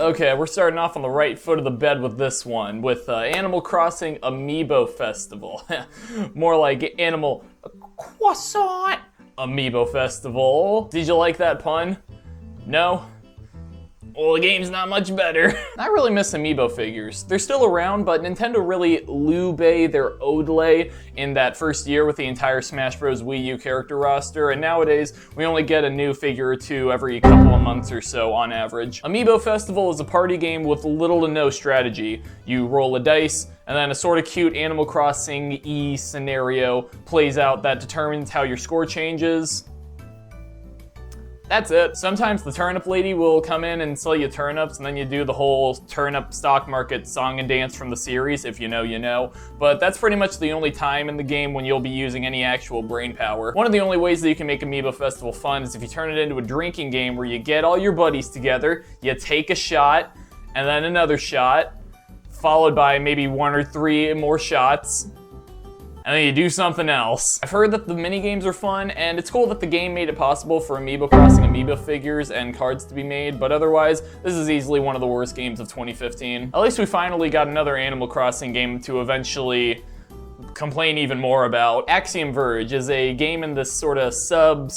Okay, we're starting off on the right foot of the bed with this one, with Animal Crossing Amiibo Festival. More like Animal Croissant Amiibo Festival. Did you like that pun? No? Well, the game's not much better. I really miss Amiibo figures. They're still around, but Nintendo really lube their Odelay in that first year with the entire Smash Bros. Wii U character roster, and nowadays we only get a new figure or two every couple of months or so on average. Amiibo Festival is a party game with little to no strategy. You roll a dice, and then a sort of cute Animal Crossing-y scenario plays out that determines how your score changes. That's it. Sometimes the turnip lady will come in and sell you turnips, and then you do the whole turnip stock market song and dance from the series. If you know, you know. But that's pretty much the only time in the game when you'll be using any actual brain power. One of the only ways that you can make Amiibo Festival fun is if you turn it into a drinking game where you get all your buddies together, you take a shot, and then another shot, followed by maybe 1 or 3 more shots, and then you do something else. I've heard that the minigames are fun, and it's cool that the game made it possible for Amiibo Crossing Amiibo figures and cards to be made, but otherwise, this is easily one of the worst games of 2015. At least we finally got another Animal Crossing game to eventually complain even more about. Axium Verge is a game in this sort of sub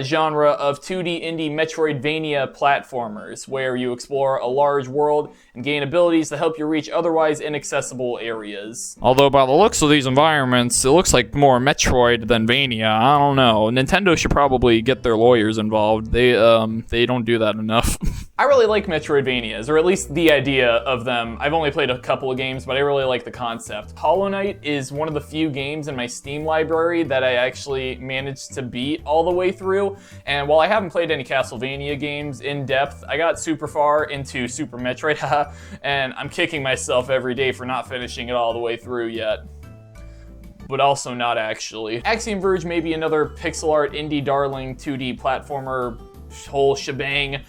genre of 2D indie Metroidvania platformers, where you explore a large world and gain abilities to help you reach otherwise inaccessible areas. Although by the looks of these environments, it looks like more Metroid than Vania. I don't know. Nintendo should probably get their lawyers involved. They don't do that enough. I really like Metroidvanias, or at least the idea of them. I've only played a couple of games, but I really like the concept. Hollow Knight is one of the few games in my Steam library that I actually managed to beat all the way through, and while I haven't played any Castlevania games in depth, I got super far into Super Metroid, and I'm kicking myself every day for not finishing it all the way through yet. But also not actually. Axiom Verge may be another pixel art indie darling 2D platformer whole shebang,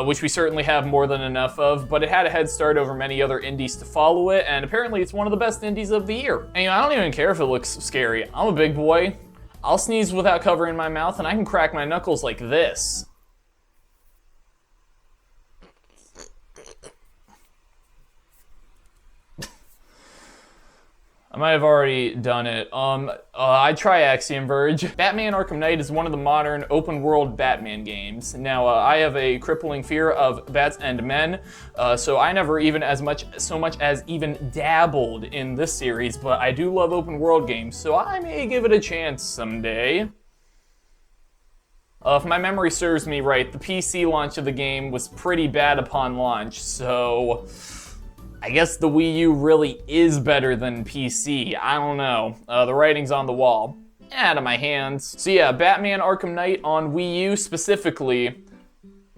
which we certainly have more than enough of, but it had a head start over many other indies to follow it, and apparently it's one of the best indies of the year. And I don't even care if it looks scary. I'm a big boy. I'll sneeze without covering my mouth, and I can crack my knuckles like this. I might have already done it. I'd try Axiom Verge. Batman Arkham Knight is one of the modern open-world Batman games. Now, I have a crippling fear of bats and men, so I never even so much as even dabbled in this series, but I do love open-world games, so I may give it a chance someday. If my memory serves me right, the PC launch of the game was pretty bad upon launch, so I guess the Wii U really is better than PC. I don't know. The writing's on the wall. Out of my hands. So yeah, Batman Arkham Knight on Wii U specifically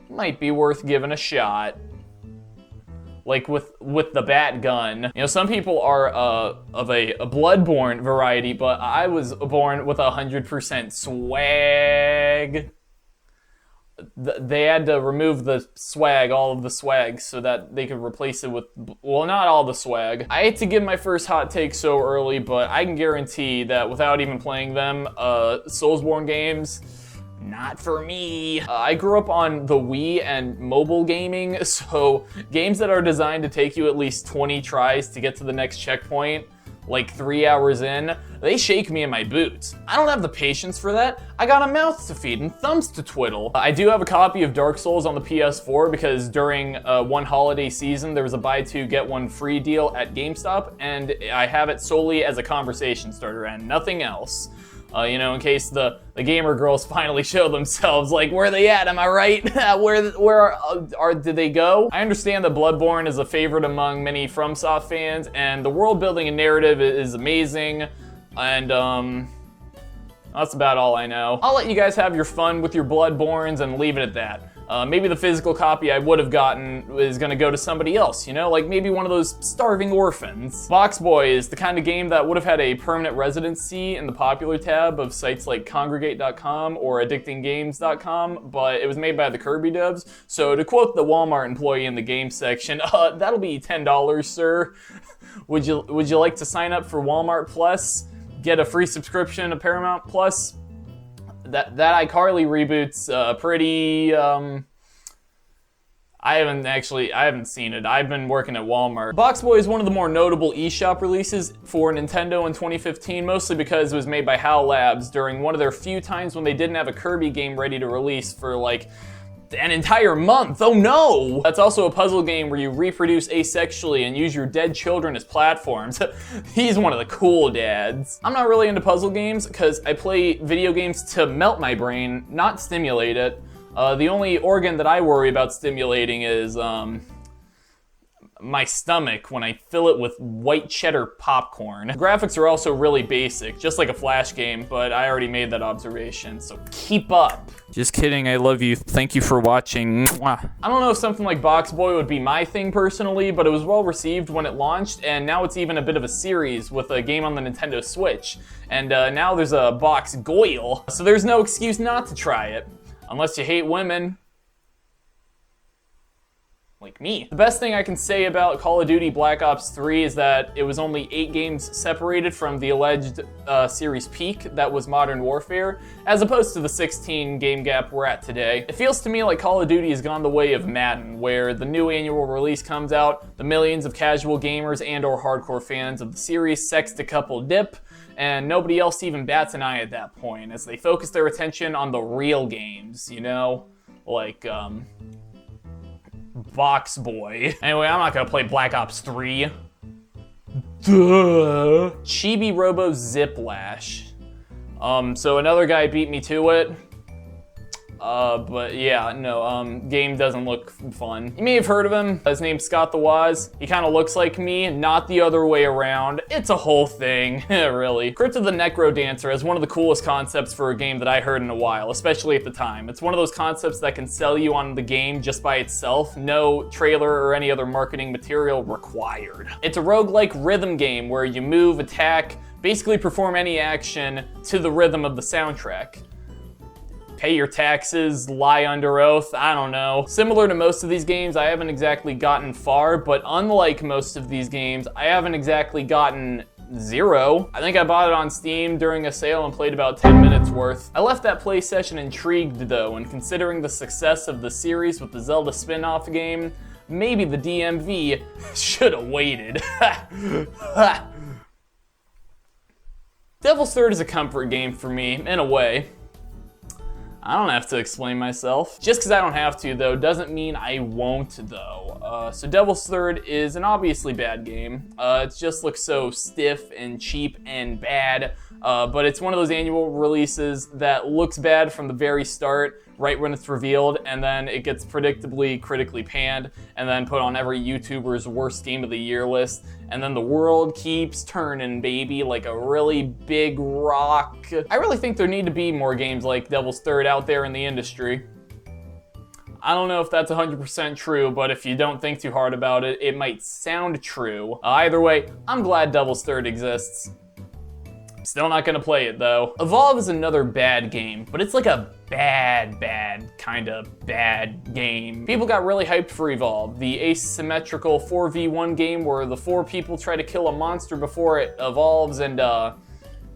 might be worth giving a shot. Like with the bat gun. You know, some people are of a Bloodborne variety, but I was born with 100% swag. They had to remove the swag, all of the swag, so that they could replace it with, well, not all the swag. I hate to give my first hot take so early, but I can guarantee that without even playing them, Soulsborne games, not for me. I grew up on the Wii and mobile gaming, so games that are designed to take you at least 20 tries to get to the next checkpoint, like 3 hours in, they shake me in my boots. I don't have the patience for that. I got a mouth to feed and thumbs to twiddle. I do have a copy of Dark Souls on the PS4 because during one holiday season, there was a buy two, get one free deal at GameStop, and I have it solely as a conversation starter and nothing else. You know, in case the gamer girls finally show themselves, like, where are they at, am I right? where did they go? I understand that Bloodborne is a favorite among many FromSoft fans, and the world building and narrative is amazing, and that's about all I know. I'll let you guys have your fun with your Bloodborns and leave it at that. Maybe the physical copy I would have gotten is gonna go to somebody else, you know? Like maybe one of those starving orphans. Box Boy is the kind of game that would have had a permanent residency in the popular tab of sites like Congregate.com or AddictingGames.com, but it was made by the Kirby devs. So to quote the Walmart employee in the game section, that'll be $10, sir. Would you like to sign up for Walmart Plus? Get a free subscription to Paramount Plus? That iCarly reboot's pretty I haven't seen it. I've been working at Walmart. Box Boy is one of the more notable eShop releases for Nintendo in 2015, mostly because it was made by HAL Labs during one of their few times when they didn't have a Kirby game ready to release for like an entire month. Oh no! That's also a puzzle game where you reproduce asexually and use your dead children as platforms. He's one of the cool dads. I'm not really into puzzle games because I play video games to melt my brain, not stimulate it. The only organ that I worry about stimulating is my stomach when I fill it with white cheddar popcorn. The graphics are also really basic, just like a Flash game, but I already made that observation, so keep up. Just kidding, I love you. Thank you for watching. Mwah. I don't know if something like Box Boy would be my thing personally, but it was well received when it launched, and now it's even a bit of a series with a game on the Nintendo Switch. And now there's a Box Goyle, so there's no excuse not to try it. Unless you hate women. Like me. The best thing I can say about Call of Duty Black Ops 3 is that it was only 8 games separated from the alleged series peak that was Modern Warfare, as opposed to the 16 game gap we're at today. It feels to me like Call of Duty has gone the way of Madden, where the new annual release comes out, the millions of casual gamers and or hardcore fans of the series sext a couple dip, and nobody else even bats an eye at that point, as they focus their attention on the real games, you know? Like, Box Boy. Anyway, I'm not gonna play Black Ops 3. Duh. Chibi Robo Ziplash. So another guy beat me to it. But yeah, no, game doesn't look fun. You may have heard of him. His name's Scott the Woz. He kind of looks like me, not the other way around. It's a whole thing, really. Crypt of the Necro Dancer is one of the coolest concepts for a game that I heard in a while, especially at the time. It's one of those concepts that can sell you on the game just by itself, no trailer or any other marketing material required. It's a roguelike rhythm game where you move, attack, basically perform any action to the rhythm of the soundtrack. Pay your taxes, lie under oath, I don't know. Similar to most of these games, I haven't exactly gotten far, but unlike most of these games, I haven't exactly gotten zero. I think I bought it on Steam during a sale and played about 10 minutes worth. I left that play session intrigued though, and considering the success of the series with the Zelda spin-off game, maybe the DMV should have waited. Devil's Third is a comfort game for me, in a way. I don't have to explain myself. Just because I don't have to, though, doesn't mean I won't, though. So Devil's Third is an obviously bad game. It just looks so stiff and cheap and bad, but it's one of those annual releases that looks bad from the very start, right when it's revealed, and then it gets predictably critically panned, and then put on every YouTuber's worst game of the year list, and then the world keeps turning, baby, like a really big rock. I really think there need to be more games like Devil's Third out there in the industry. I don't know if that's 100% true, but if you don't think too hard about it, it might sound true. Either way, I'm glad Devil's Third exists. Still not gonna play it though. Evolve is another bad game, but it's like a bad kind of bad game. People got really hyped for Evolve, the asymmetrical 4v1 game where the 4 people try to kill a monster before it evolves and I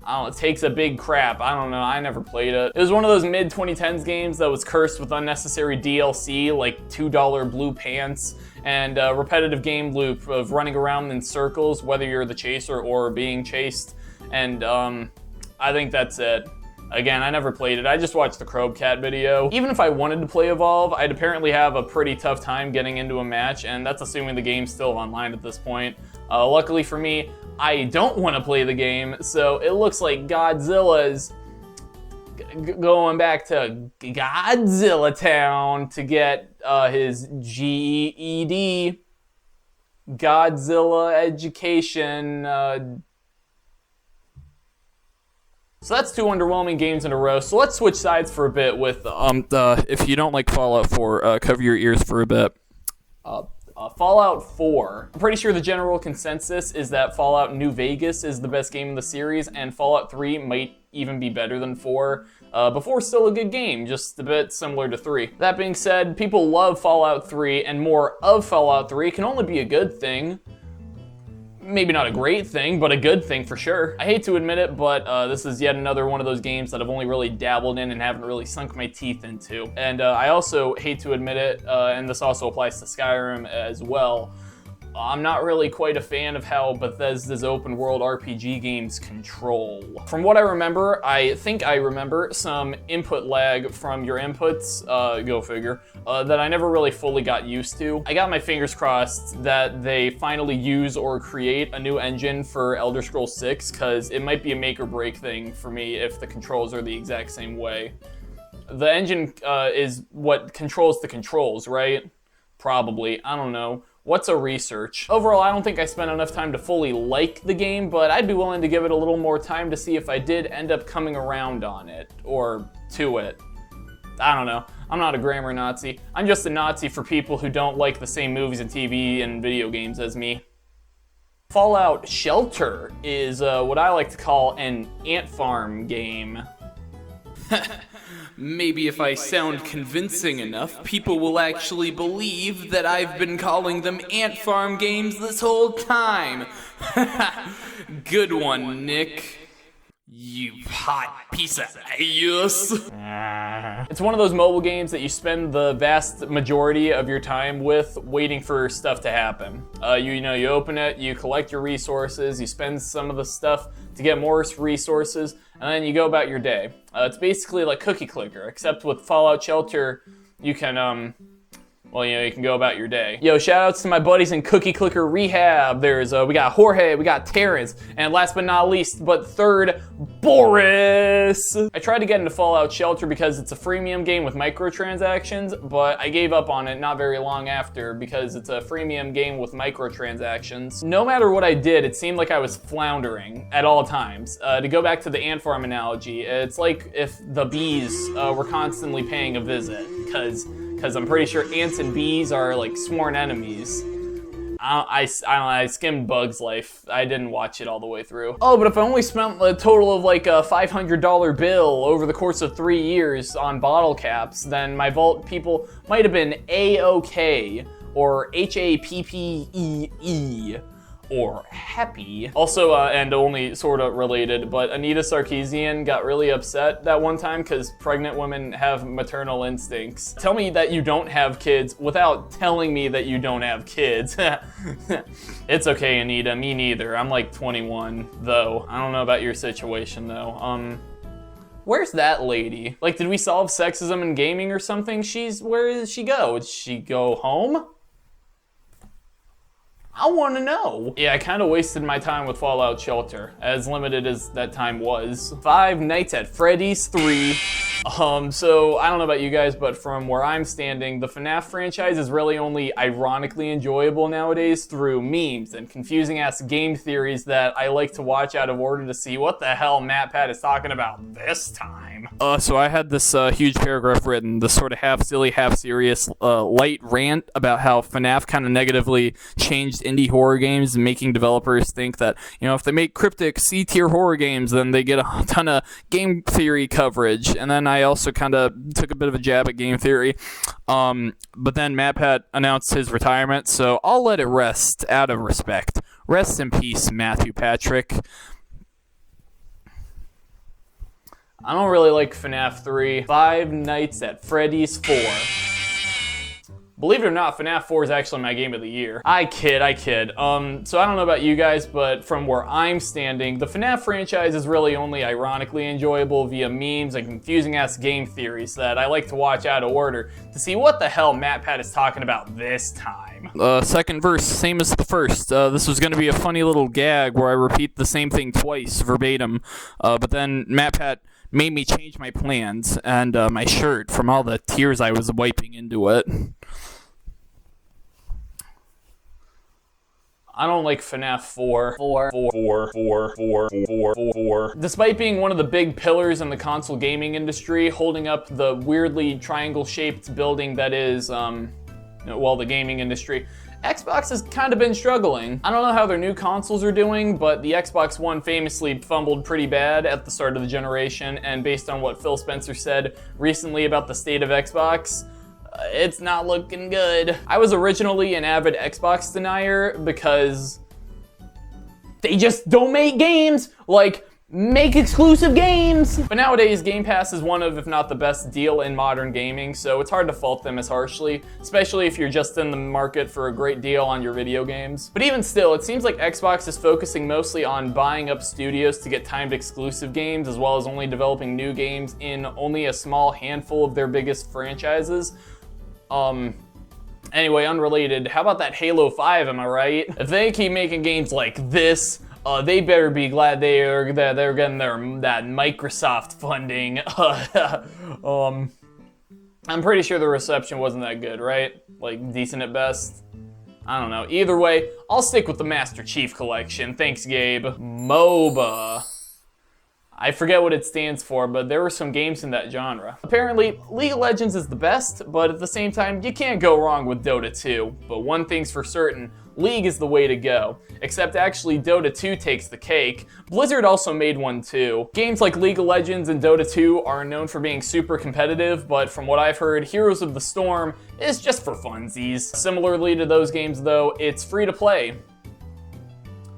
don't know, it takes a big crap. I don't know, I never played it. It was one of those mid-2010s games that was cursed with unnecessary DLC, like $2 blue pants, and a repetitive game loop of running around in circles, whether you're the chaser or being chased. And I think that's it. Again, I never played it. I just watched the Crowcat video. Even if I wanted to play Evolve, I'd apparently have a pretty tough time getting into a match, and that's assuming the game's still online at this point. Luckily for me, I don't want to play the game, so it looks like Godzilla's going back to Godzilla Town to get his GED, Godzilla Education, So that's 2 underwhelming games in a row. So let's switch sides for a bit with, if you don't like Fallout 4, cover your ears for a bit. Fallout 4. I'm pretty sure the general consensus is that Fallout New Vegas is the best game in the series, and Fallout 3 might even be better than 4. But 4's still a good game, just a bit similar to 3. That being said, people love Fallout 3, and more of Fallout 3 can only be a good thing. maybe not a great thing, but a good thing for sure. I hate to admit it, but this is yet another one of those games that I've only really dabbled in and haven't really sunk my teeth into. And I also hate to admit it, and this also applies to Skyrim as well, I'm not really quite a fan of how Bethesda's open world RPG games control. From what I remember, I think I remember some input lag from your inputs, go figure, that I never really fully got used to. I got my fingers crossed that they finally use or create a new engine for Elder Scrolls 6, because it might be a make or break thing for me if the controls are the exact same way. The engine is what controls the controls, right? Probably, I don't know. What's a research? Overall, I don't think I spent enough time to fully like the game, but I'd be willing to give it a little more time to see if I did end up coming around on it, or to it. I don't know. I'm not a grammar Nazi. I'm just a Nazi for people who don't like the same movies and TV and video games as me. Fallout Shelter is what I like to call an ant farm game. Maybe if I sound convincing enough, people will actually believe that I've been calling them ant farm games this whole time. Good one, Nick. You hot piece of ass. It's one of those mobile games that you spend the vast majority of your time with waiting for stuff to happen. You open it, you collect your resources, you spend some of the stuff to get more resources, and then you go about your day. It's basically like Cookie Clicker, except with Fallout Shelter, you can, you can go about your day. Yo, shoutouts to my buddies in Cookie Clicker Rehab. We got Jorge, we got Terrence, and last but not least, but third, Boris. I tried to get into Fallout Shelter because it's a freemium game with microtransactions, but I gave up on it not very long after because it's a freemium game with microtransactions. No matter what I did, it seemed like I was floundering at all times. To go back to the ant farm analogy, it's like if the bees were constantly paying a visit, because I'm pretty sure ants and bees are like sworn enemies. I skimmed Bug's Life. I didn't watch it all the way through. Oh, but if I only spent a total of like a $500 bill over the course of 3 years on bottle caps, then my vault people might have been A-OK, or H-A-P-P-E-E. Or happy. Also, and only sort of related, but Anita Sarkeesian got really upset that one time because pregnant women have maternal instincts. Tell me that you don't have kids without telling me that you don't have kids. It's okay, Anita, me neither. I'm like 21, though. I don't know about your situation, though. Where's that lady? Like, did we solve sexism in gaming or something? Where does she go? Did she go home? I want to know. Yeah, I kind of wasted my time with Fallout Shelter, as limited as that time was. Five Nights at Freddy's 3. So I don't know about you guys, but from where I'm standing, the FNAF franchise is really only ironically enjoyable nowadays through memes and confusing ass game theories that I like to watch out of order to see what the hell MatPat is talking about this time. So I had this huge paragraph written, this sort of half silly, half serious light rant about how FNAF kind of negatively changed indie horror games, making developers think that, if they make cryptic C-tier horror games, then they get a ton of game theory coverage. And then I also kind of took a bit of a jab at game theory. But then MatPat announced his retirement, so I'll let it rest out of respect. Rest in peace, Matthew Patrick. I don't really like FNAF 3. Five Nights at Freddy's 4. Believe it or not, FNAF 4 is actually my game of the year. I kid. So I don't know about you guys, but from where I'm standing, the FNAF franchise is really only ironically enjoyable via memes and confusing ass game theories that I like to watch out of order to see what the hell MatPat is talking about this time. Second verse, same as the first. This was gonna be a funny little gag where I repeat the same thing twice, verbatim. But then MatPat made me change my plans and my shirt from all the tears I was wiping into it. I don't like FNAF 4. Despite being one of the big pillars in the console gaming industry, holding up the weirdly triangle-shaped building that is, the gaming industry, Xbox has kind of been struggling. I don't know how their new consoles are doing, but the Xbox One famously fumbled pretty bad at the start of the generation, and based on what Phil Spencer said recently about the state of Xbox, it's not looking good. I was originally an avid Xbox denier because They just don't make games. Like, make exclusive games. But nowadays, Game Pass is one of, if not the best deal in modern gaming, so it's hard to fault them as harshly, especially if you're just in the market for a great deal on your video games. But even still, it seems like Xbox is focusing mostly on buying up studios to get timed exclusive games, as well as only developing new games in only a small handful of their biggest franchises. Anyway, unrelated, how about that Halo 5, am I right? If they keep making games like this, they better be glad they're getting that Microsoft funding. I'm pretty sure the reception wasn't that good, right? Like, decent at best? I don't know. Either way, I'll stick with the Master Chief Collection. Thanks, Gabe. MOBA. I forget what it stands for, but there were some games in that genre. Apparently, League of Legends is the best, but at the same time, you can't go wrong with Dota 2. But one thing's for certain, League is the way to go. Except actually Dota 2 takes the cake. Blizzard also made one too. Games like League of Legends and Dota 2 are known for being super competitive, but from what I've heard, Heroes of the Storm is just for funsies. Similarly to those games though, it's free to play.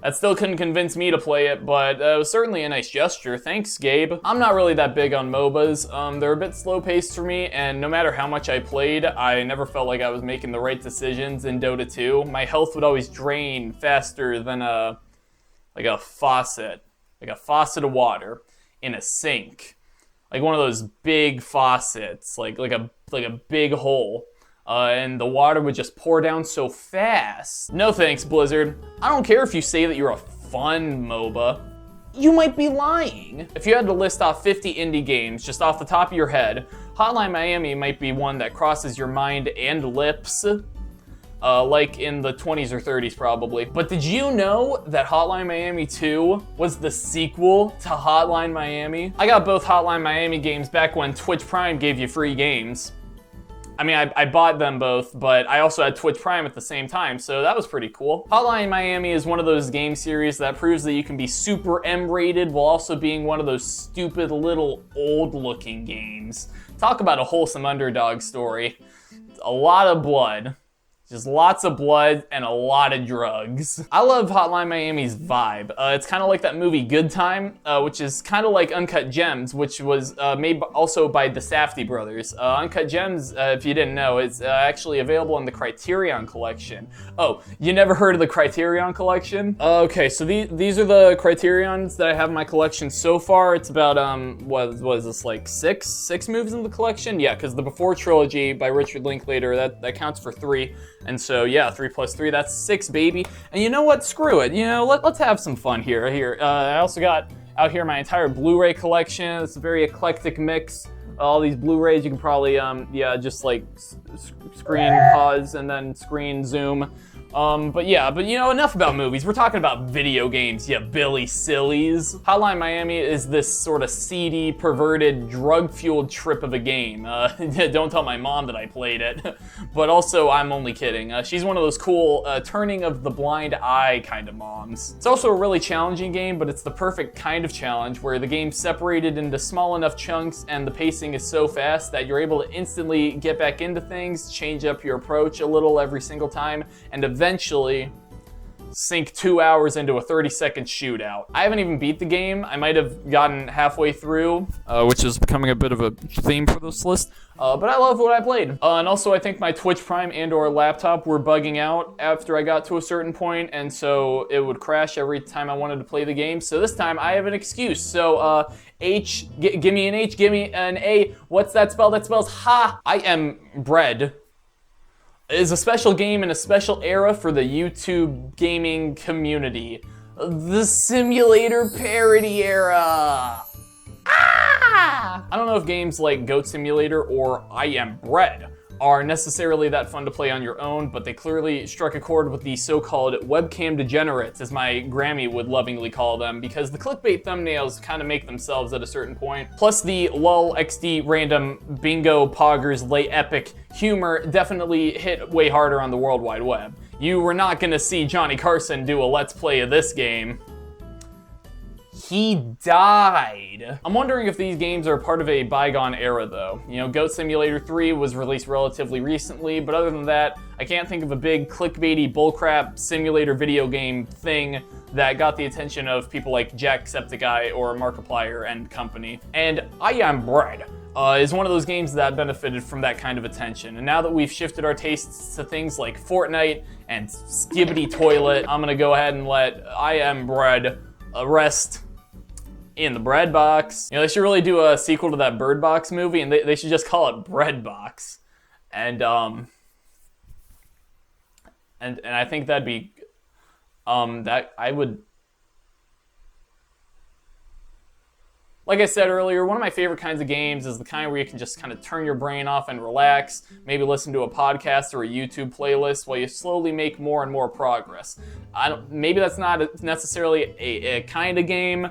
That still couldn't convince me to play it, but it was certainly a nice gesture. Thanks, Gabe. I'm not really that big on MOBAs. They're a bit slow-paced for me, and no matter how much I played, I never felt like I was making the right decisions in Dota 2. My health would always drain faster than a faucet of water in a sink. Like one of those big faucets, like a big hole. And the water would just pour down so fast. No thanks, Blizzard. I don't care if you say that you're a fun MOBA. You might be lying. If you had to list off 50 indie games just off the top of your head, Hotline Miami might be one that crosses your mind and lips. Like in the 20s or 30s probably. But did you know that Hotline Miami 2 was the sequel to Hotline Miami? I got both Hotline Miami games back when Twitch Prime gave you free games. I mean, I bought them both, but I also had Twitch Prime at the same time, so that was pretty cool. Hotline Miami is one of those game series that proves that you can be super M-rated while also being one of those stupid little old-looking games. Talk about a wholesome underdog story. A lot of blood. Just lots of blood and a lot of drugs. I love Hotline Miami's vibe. It's kind of like that movie Good Time, which is kind of like Uncut Gems, which was made also by the Safdie brothers. Uncut Gems, if you didn't know, is actually available in the Criterion Collection. Oh, you never heard of the Criterion Collection? Okay, so these are the Criterions that I have in my collection so far. It's about, what is this, like six movies in the collection? Yeah, because the Before trilogy by Richard Linklater, that counts for 3. And so, yeah, 3 plus 3, that's 6, baby. And you know what? Screw it. You know, let's have some fun here. I also got out here my entire Blu-ray collection. It's a very eclectic mix. All these Blu-rays, you can probably, just like screen pause and then screen zoom. But you know, enough about movies. We're talking about video games, you Billy Sillies. Hotline Miami is this sort of seedy, perverted, drug-fueled trip of a game. Don't tell my mom that I played it. But also, I'm only kidding. She's one of those cool, turning of the blind eye kind of moms. It's also a really challenging game, but it's the perfect kind of challenge where the game's separated into small enough chunks and the pacing is so fast that you're able to instantly get back into things, change up your approach a little every single time, and eventually sink 2 hours into a 30-second shootout. I haven't even beat the game. I might have gotten halfway through, which is becoming a bit of a theme for this list. But I love what I played. And also I think my Twitch Prime and or laptop were bugging out after I got to a certain point, and so it would crash every time I wanted to play the game. So this time I have an excuse. So give me an H, give me an A. What's that spell? That spells ha. I am bread. Is a special game in a special era for the YouTube gaming community. The simulator parody era. Ah! I don't know if games like Goat Simulator or I Am Bread are necessarily that fun to play on your own, but they clearly struck a chord with the so-called webcam degenerates, as my Grammy would lovingly call them, because the clickbait thumbnails kind of make themselves at a certain point. Plus the lol XD random bingo poggers lay epic humor definitely hit way harder on the World Wide Web. You were not gonna see Johnny Carson do a let's play of this game. He died. I'm wondering if these games are part of a bygone era though. You know, Goat Simulator 3 was released relatively recently, but other than that, I can't think of a big clickbaity bullcrap simulator video game thing that got the attention of people like Jacksepticeye or Markiplier and company. And I Am Bread is one of those games that benefited from that kind of attention. And now that we've shifted our tastes to things like Fortnite and Skibbity Toilet, I'm gonna go ahead and let I Am Bread rest in the bread box. You know, they should really do a sequel to that Bird Box movie, and they should just call it Bread Box. And I think that'd be, that I would, like I said earlier, one of my favorite kinds of games is the kind where you can just kind of turn your brain off and relax, maybe listen to a podcast or a YouTube playlist while you slowly make more and more progress. Maybe that's not necessarily a kind of game.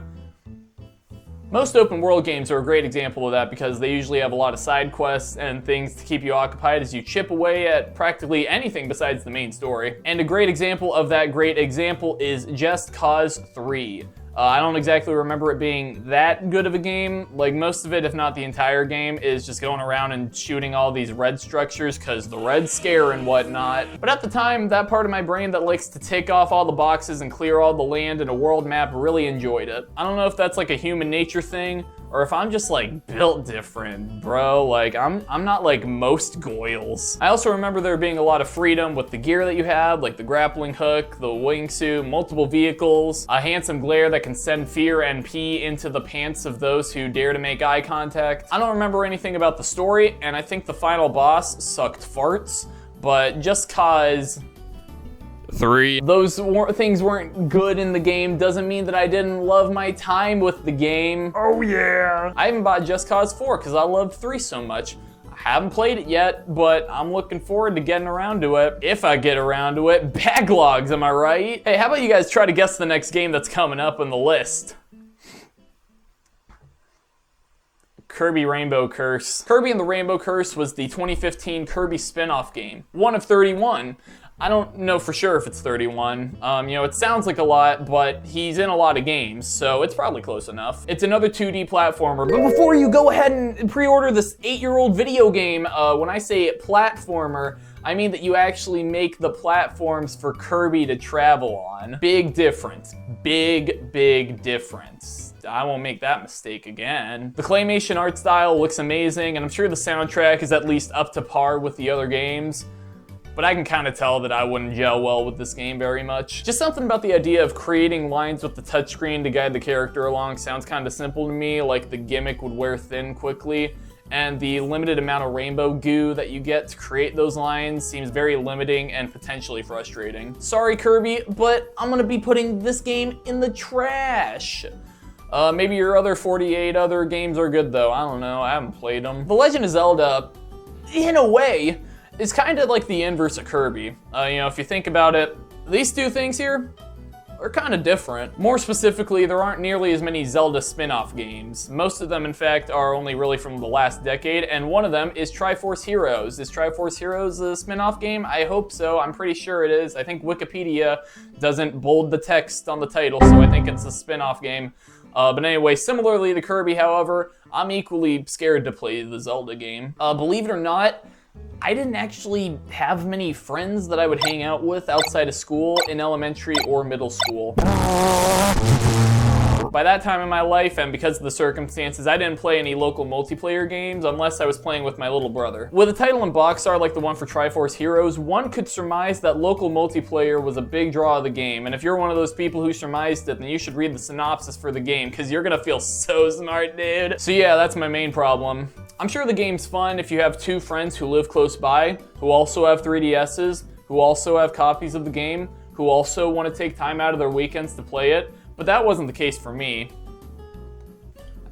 Most open world games are a great example of that because they usually have a lot of side quests and things to keep you occupied as you chip away at practically anything besides the main story. And a great example of that great example is Just Cause 3. I don't exactly remember it being that good of a game. Like, most of it, if not the entire game, is just going around and shooting all these red structures because the red scare and whatnot. But at the time, that part of my brain that likes to tick off all the boxes and clear all the land in a world map really enjoyed it. I don't know if that's like a human nature thing or if I'm just like built different, bro. Like, I'm not like most goyles. I also remember there being a lot of freedom with the gear that you had, like the grappling hook, the wingsuit, multiple vehicles, a handsome glare that can send fear and pee into the pants of those who dare to make eye contact. I don't remember anything about the story, and I think the final boss sucked farts, but Just Cause 3. Those things weren't good in the game doesn't mean that I didn't love my time with the game. Oh yeah! I haven't bought Just Cause 4 because I loved 3 so much. I haven't played it yet, but I'm looking forward to getting around to it. If I get around to it. Backlogs, am I right? Hey, how about you guys try to guess the next game that's coming up on the list? Kirby Rainbow Curse. Kirby and the Rainbow Curse was the 2015 Kirby spin-off game. One of 31. I don't know for sure if it's 31. You know, it sounds like a lot, but he's in a lot of games, so it's probably close enough. It's another 2D platformer, but before you go ahead and pre-order this 8-year-old video game, when I say platformer, I mean that you actually make the platforms for Kirby to travel on. Big difference. Big difference. I won't make that mistake again. The claymation art style looks amazing, and I'm sure the soundtrack is at least up to par with the other games. But I can kind of tell that I wouldn't gel well with this game very much. Just something about the idea of creating lines with the touchscreen to guide the character along sounds kind of simple to me, like the gimmick would wear thin quickly, and the limited amount of rainbow goo that you get to create those lines seems very limiting and potentially frustrating. Sorry, Kirby, but I'm gonna be putting this game in the trash. Maybe your other 48 other games are good though, I don't know, I haven't played them. The Legend of Zelda, in a way, is kind of like the inverse of Kirby. You know, if you think about it, these two things here are kind of different. More specifically, there aren't nearly as many Zelda spin-off games. Most of them, in fact, are only really from the last decade, and one of them is Triforce Heroes. Is Triforce Heroes a spin-off game? I hope so. I'm pretty sure it is. I think Wikipedia doesn't bold the text on the title, so I think it's a spin-off game. But anyway, similarly to Kirby, however, I'm equally scared to play the Zelda game. Believe it or not, I didn't actually have many friends that I would hang out with outside of school in elementary or middle school. By that time in my life, and because of the circumstances, I didn't play any local multiplayer games unless I was playing with my little brother. With a title and box art like the one for Triforce Heroes, one could surmise that local multiplayer was a big draw of the game, and if you're one of those people who surmised it, then you should read the synopsis for the game, because you're gonna feel so smart, dude. So yeah, that's my main problem. I'm sure the game's fun if you have two friends who live close by, who also have 3DSs, who also have copies of the game, who also want to take time out of their weekends to play it, but that wasn't the case for me.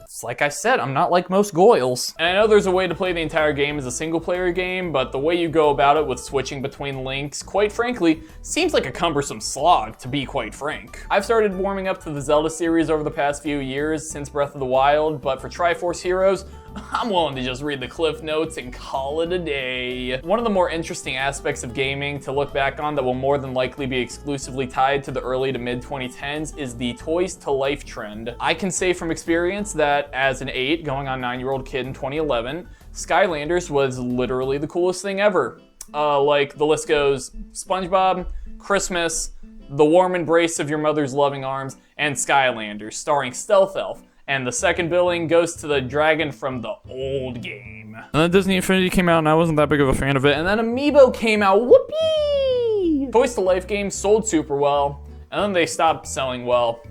It's like I said, I'm not like most goyles. And I know there's a way to play the entire game as a single player game, but the way you go about it with switching between links, quite frankly, seems like a cumbersome slog, to be quite frank. I've started warming up to the Zelda series over the past few years since Breath of the Wild, but for Triforce Heroes, I'm willing to just read the cliff notes and call it a day. One of the more interesting aspects of gaming to look back on that will more than likely be exclusively tied to the early to mid 2010s is the toys to life trend. I can say from experience that as an 8 going on 9-year-old kid in 2011, Skylanders was literally the coolest thing ever. Like the list goes SpongeBob, Christmas, The Warm Embrace of Your Mother's Loving Arms, and Skylanders, starring Stealth Elf. And the second billing goes to the dragon from the old game. And then Disney Infinity came out, and I wasn't that big of a fan of it. And then Amiibo came out, whoopee! Toys to Life games sold super well, and then they stopped selling well.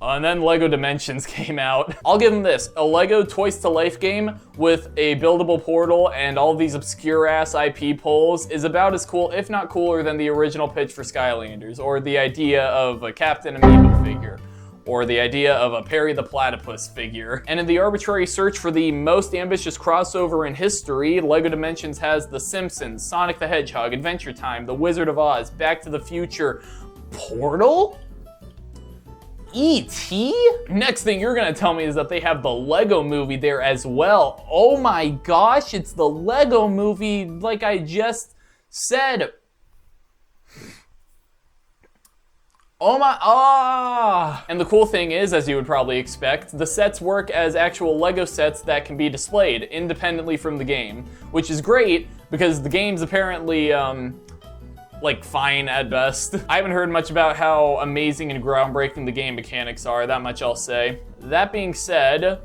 And then LEGO Dimensions came out. I'll give them this, a LEGO Toys to Life game with a buildable portal and all these obscure-ass IP pulls is about as cool, if not cooler, than the original pitch for Skylanders, or the idea of a Captain Amiibo figure, or the idea of a Perry the Platypus figure. And in the arbitrary search for the most ambitious crossover in history, LEGO Dimensions has The Simpsons, Sonic the Hedgehog, Adventure Time, The Wizard of Oz, Back to the Future, Portal? E.T.? Next thing you're gonna tell me is that they have the Lego movie there as well. Oh my gosh, it's the Lego movie like I just said. And the cool thing is, as you would probably expect, the sets work as actual Lego sets that can be displayed independently from the game, which is great because the game's apparently, like fine at best. I haven't heard much about how amazing and groundbreaking the game mechanics are, that much I'll say. That being said,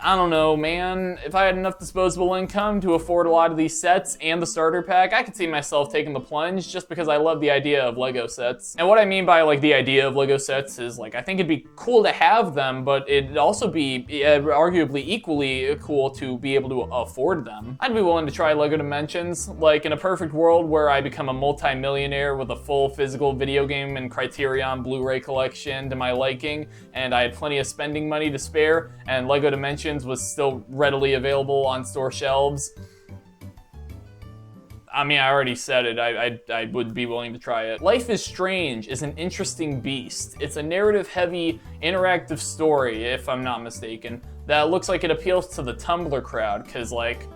I don't know, man. If I had enough disposable income to afford a lot of these sets and the starter pack, I could see myself taking the plunge just because I love the idea of Lego sets. And what I mean by like the idea of Lego sets is like, I think it'd be cool to have them, but it'd also be arguably equally cool to be able to afford them. I'd be willing to try Lego Dimensions. Like in a perfect world where I become a multi-millionaire with a full physical video game and Criterion Blu-ray collection to my liking, and I had plenty of spending money to spare, and Lego Dimensions was still readily available on store shelves. I mean, I already said it, I would be willing to try it. Life is Strange is an interesting beast. It's a narrative-heavy, interactive story, if I'm not mistaken, that looks like it appeals to the Tumblr crowd, because, like,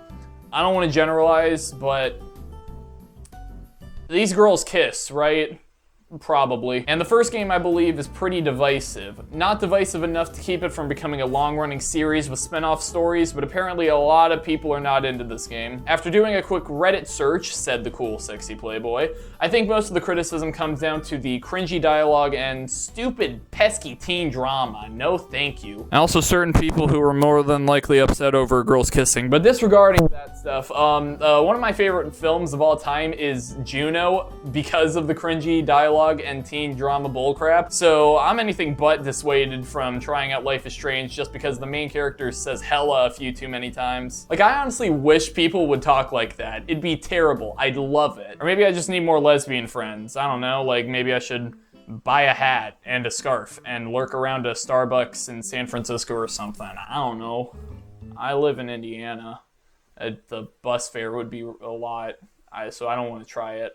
I don't want to generalize, but these girls kiss, right? Probably. And the first game, I believe, is pretty divisive. Not divisive enough to keep it from becoming a long-running series with spin-off stories, but apparently a lot of people are not into this game. After doing a quick Reddit search, said the cool, sexy playboy, I think most of the criticism comes down to the cringy dialogue and stupid, pesky teen drama. No thank you. And also certain people who were more than likely upset over girls kissing. But disregarding that stuff, one of my favorite films of all time is Juno because of the cringy dialogue and teen drama bullcrap. So I'm anything but dissuaded from trying out Life is Strange just because the main character says hella a few too many times. Like, I honestly wish people would talk like that. It'd be terrible. I'd love it. Or maybe I just need more lesbian friends. I don't know, like maybe I should buy a hat and a scarf and lurk around a Starbucks in San Francisco or something. I don't know. I live in Indiana. The bus fare would be a lot, so I don't want to try it.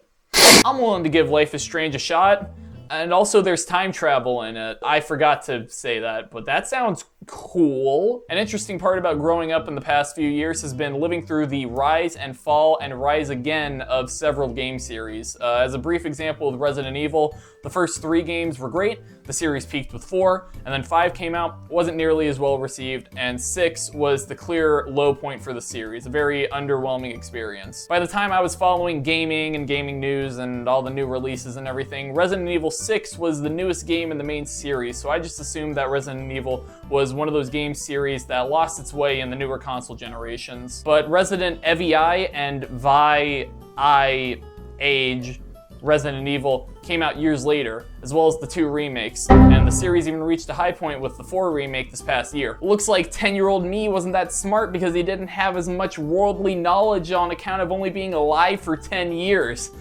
I'm willing to give Life is Strange a shot, and also there's time travel in it. I forgot to say that, but that sounds cool. An interesting part about growing up in the past few years has been living through the rise and fall and rise again of several game series. As a brief example with Resident Evil, the first 3 games were great, the series peaked with 4, and then 5 came out, wasn't nearly as well received, and 6 was the clear low point for the series, a very underwhelming experience. By the time I was following gaming and gaming news and all the new releases and everything, Resident Evil 6 was the newest game in the main series, so I just assumed that Resident Evil was one of those game series that lost its way in the newer console generations. But Resident Evil and Vi Age Resident Evil came out years later, as well as the 2 remakes, and the series even reached a high point with the 4 remake this past year. Looks like 10-year-old me wasn't that smart because he didn't have as much worldly knowledge on account of only being alive for 10 years.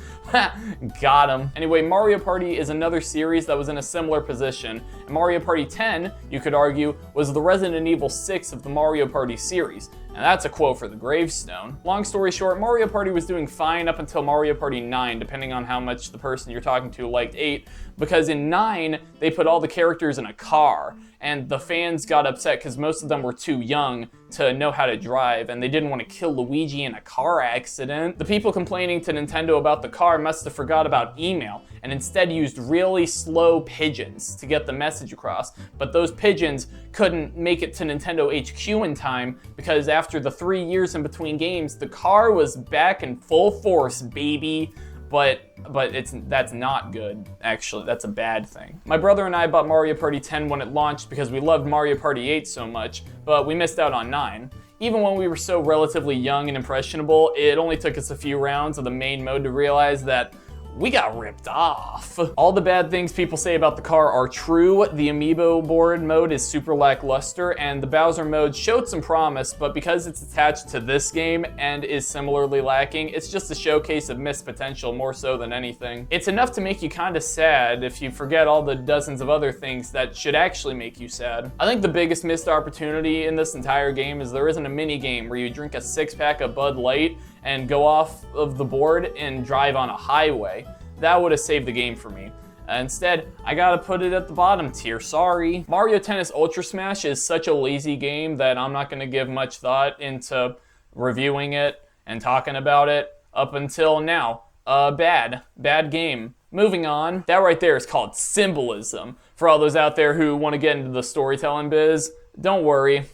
Got him. Anyway, Mario Party is another series that was in a similar position, and Mario Party 10, you could argue, was the Resident Evil 6 of the Mario Party series. And that's a quote for the gravestone. Long story short, Mario Party was doing fine up until Mario Party 9, depending on how much the person you're talking to liked 8, because in 9, they put all the characters in a car, and the fans got upset because most of them were too young to know how to drive, and they didn't want to kill Luigi in a car accident. The people complaining to Nintendo about the car must have forgot about email, and instead used really slow pigeons to get the message across, but those pigeons couldn't make it to Nintendo HQ in time because after the 3 years in between games, the car was back in full force, baby. but that's not good, actually. That's a bad thing. My brother and I bought Mario Party 10 when it launched because we loved Mario Party 8 so much, but we missed out on 9. Even when we were so relatively young and impressionable, it only took us a few rounds of the main mode to realize that we got ripped off. All the bad things people say about the car are true. The Amiibo board mode is super lackluster, and the Bowser mode showed some promise, but because it's attached to this game and is similarly lacking, it's just a showcase of missed potential more so than anything. It's enough to make you kinda sad if you forget all the dozens of other things that should actually make you sad. I think the biggest missed opportunity in this entire game is there isn't a mini game where you drink a 6-pack of Bud Light and go off of the board and drive on a highway. That would have saved the game for me. Instead, I gotta put it at the bottom tier, sorry. Mario Tennis Ultra Smash is such a lazy game that I'm not gonna give much thought into reviewing it and talking about it up until now. Bad game. Moving on, that right there is called symbolism. For all those out there who wanna get into the storytelling biz, don't worry.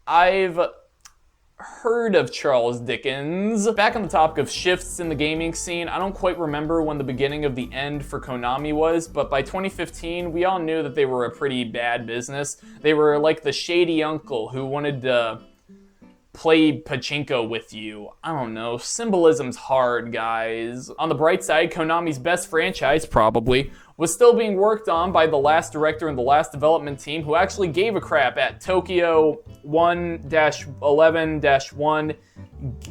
I've heard of Charles Dickens. Back on the topic of shifts in the gaming scene, I don't quite remember when the beginning of the end for Konami was, but by 2015, we all knew that they were a pretty bad business. They were like the shady uncle who wanted to play pachinko with you. I don't know, symbolism's hard, guys. On the bright side, Konami's best franchise, probably, was still being worked on by the last director and the last development team who actually gave a crap at Tokyo 1-11-1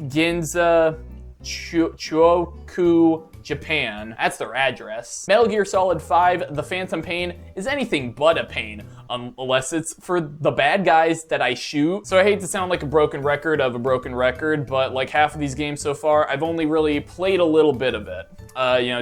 Ginza Chuoku, Japan. That's their address. Metal Gear Solid 5, The Phantom Pain, is anything but a pain, unless it's for the bad guys that I shoot. So I hate to sound like a broken record of a broken record, but like half of these games so far, I've only really played a little bit of it.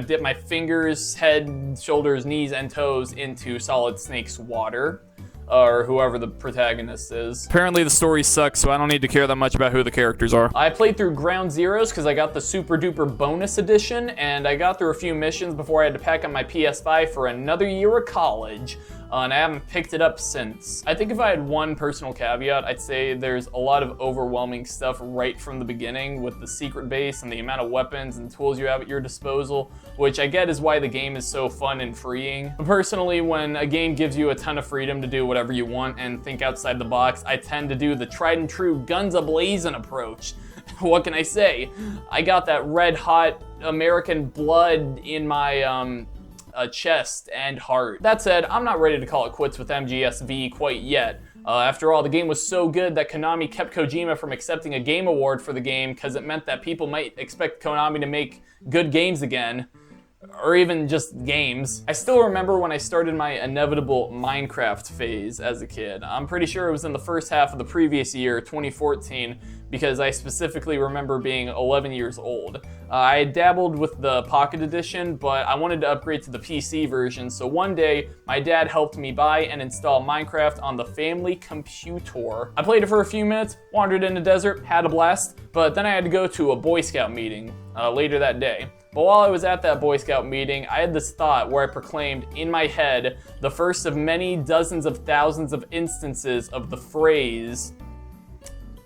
Dip my fingers, head, shoulders, knees, and toes into Solid Snake's water. Or whoever the protagonist is. Apparently the story sucks, so I don't need to care that much about who the characters are. I played through Ground Zeroes because I got the super duper bonus edition, and I got through a few missions before I had to pack up my PS5 for another year of college. And I haven't picked it up since. I think if I had one personal caveat, I'd say there's a lot of overwhelming stuff right from the beginning with the secret base and the amount of weapons and tools you have at your disposal, which I get is why the game is so fun and freeing. But personally, when a game gives you a ton of freedom to do whatever you want and think outside the box, I tend to do the tried and true guns a-blazing approach. What can I say? I got that red hot American blood in my chest and heart. That said, I'm not ready to call it quits with MGSV quite yet. After all, the game was so good that Konami kept Kojima from accepting a game award for the game because it meant that people might expect Konami to make good games again. Or even just games. I still remember when I started my inevitable Minecraft phase as a kid. I'm pretty sure it was in the first half of the previous year, 2014, because I specifically remember being 11 years old. I had dabbled with the Pocket Edition, but I wanted to upgrade to the PC version, so one day, my dad helped me buy and install Minecraft on the family computer. I played it for a few minutes, wandered in the desert, had a blast, but then I had to go to a Boy Scout meeting later that day. But while I was at that Boy Scout meeting, I had this thought where I proclaimed in my head the first of many dozens of thousands of instances of the phrase,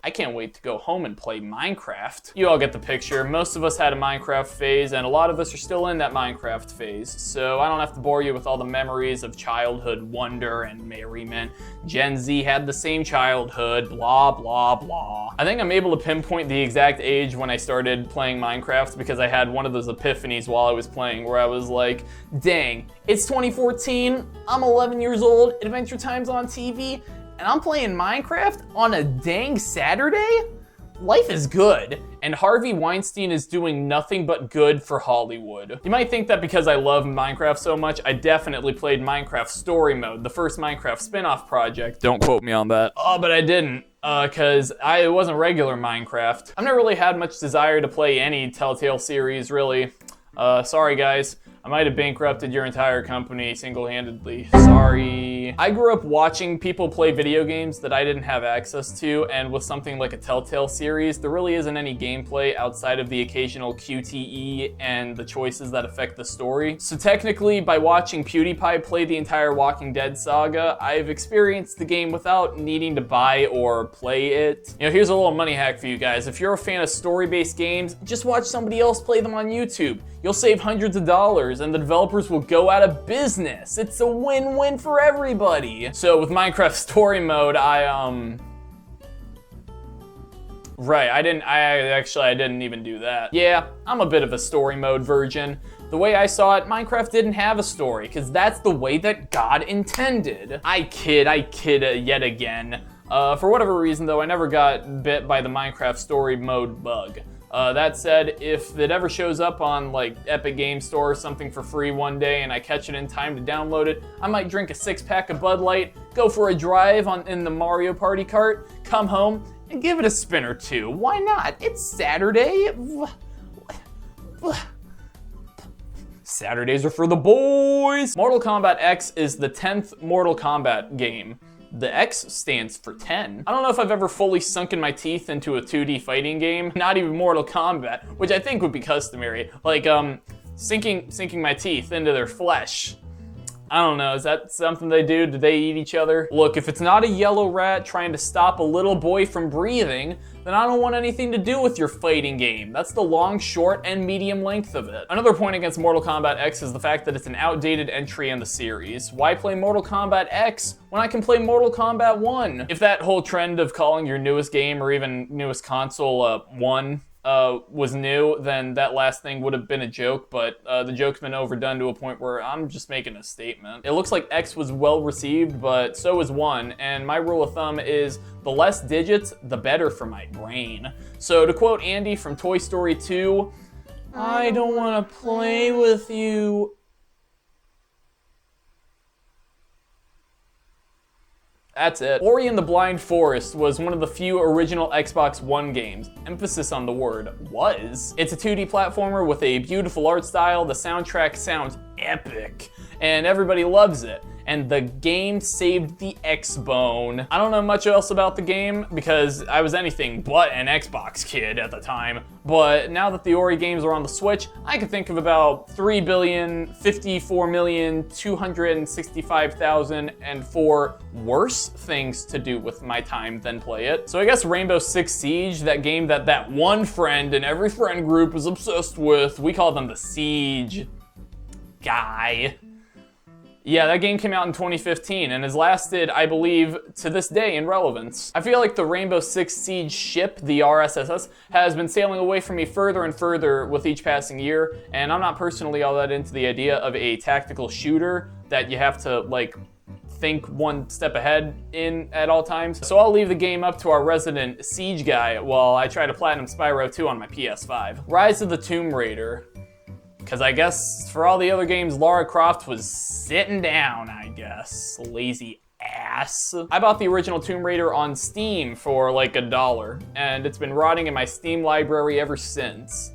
I can't wait to go home and play Minecraft. You all get the picture. Most of us had a Minecraft phase, and a lot of us are still in that Minecraft phase, so I don't have to bore you with all the memories of childhood wonder and merriment. Gen Z had the same childhood, blah, blah, blah. I think I'm able to pinpoint the exact age when I started playing Minecraft because I had one of those epiphanies while I was playing where I was like, dang, it's 2014, I'm 11 years old, Adventure Time's on TV, and I'm playing Minecraft on a dang Saturday? Life is good, and Harvey Weinstein is doing nothing but good for Hollywood. You might think that because I love Minecraft so much, I definitely played Minecraft Story Mode, the first Minecraft spin-off project. Don't quote me on that. Oh, but I didn't, because it wasn't regular Minecraft. I've never really had much desire to play any Telltale series, really. Sorry guys. I might have bankrupted your entire company single-handedly. Sorry. I grew up watching people play video games that I didn't have access to, and with something like a Telltale series, there really isn't any gameplay outside of the occasional QTE and the choices that affect the story. So technically, by watching PewDiePie play the entire Walking Dead saga, I've experienced the game without needing to buy or play it. You know, here's a little money hack for you guys. If you're a fan of story-based games, just watch somebody else play them on YouTube. You'll save hundreds of dollars and the developers will go out of business. It's a win-win for everybody. So with Minecraft story mode, I didn't even do that. Yeah, I'm a bit of a story mode virgin. The way I saw it, Minecraft didn't have a story, because that's the way that God intended. I kid yet again. For whatever reason though, I never got bit by the Minecraft story mode bug. That said, if it ever shows up on like Epic Game Store or something for free one day and I catch it in time to download it, I might drink a 6-pack of Bud Light, go for a drive in the Mario Party cart, come home, and give it a spin or two. Why not? It's Saturday. Saturdays are for the boys. Mortal Kombat X is the 10th Mortal Kombat game. The X stands for 10. I don't know if I've ever fully sunken my teeth into a 2D fighting game, not even Mortal Kombat, which I think would be customary. Like, sinking my teeth into their flesh. I don't know, is that something they do? Do they eat each other? Look, if it's not a yellow rat trying to stop a little boy from breathing, then I don't want anything to do with your fighting game. That's the long, short, and medium length of it. Another point against Mortal Kombat X is the fact that it's an outdated entry in the series. Why play Mortal Kombat X when I can play Mortal Kombat 1? If that whole trend of calling your newest game or even newest console 1 was new, then that last thing would have been a joke, but the joke's been overdone to a point where I'm just making a statement. It looks like X was well received, but so is 1, and my rule of thumb is the less digits, the better for my brain. So to quote Andy from Toy Story 2, I don't want to play with you. That's it. Ori and the Blind Forest was one of the few original Xbox One games. Emphasis on the word was. It's a 2D platformer with a beautiful art style, the soundtrack sounds epic, and everybody loves it. And the game saved the X-Bone. I don't know much else about the game because I was anything but an Xbox kid at the time. But now that the Ori games are on the Switch, I can think of about 3,054,265,004 worse things to do with my time than play it. So I guess Rainbow Six Siege, that game that one friend in every friend group is obsessed with, we call them the Siege guy. Yeah, that game came out in 2015 and has lasted, I believe, to this day in relevance. I feel like the Rainbow Six Siege ship, the RSSS, has been sailing away from me further and further with each passing year, and I'm not personally all that into the idea of a tactical shooter that you have to, like, think one step ahead in at all times. So I'll leave the game up to our resident Siege guy while I try to platinum Spyro 2 on my PS5. Rise of the Tomb Raider. Because I guess for all the other games, Lara Croft was sitting down, I guess. Lazy ass. I bought the original Tomb Raider on Steam for like $1, and it's been rotting in my Steam library ever since.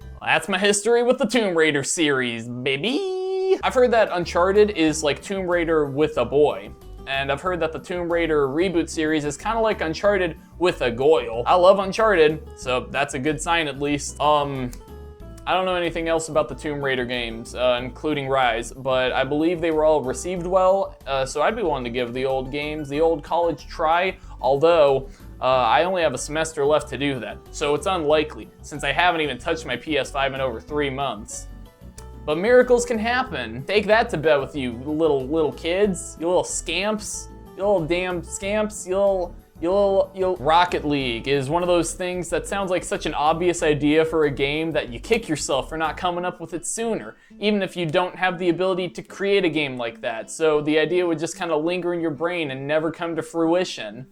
Well, that's my history with the Tomb Raider series, baby. I've heard that Uncharted is like Tomb Raider with a boy. And I've heard that the Tomb Raider reboot series is kind of like Uncharted with a Goyle. I love Uncharted, so that's a good sign at least. I don't know anything else about the Tomb Raider games, including Rise, but I believe they were all received well, so I'd be willing to give the old games the old college try, although I only have a semester left to do that, so it's unlikely, since I haven't even touched my PS5 in over 3 months. But miracles can happen. Take that to bed with you little kids, you little scamps, you little damn scamps, you little... Rocket League is one of those things that sounds like such an obvious idea for a game that you kick yourself for not coming up with it sooner, even if you don't have the ability to create a game like that. So the idea would just kind of linger in your brain and never come to fruition.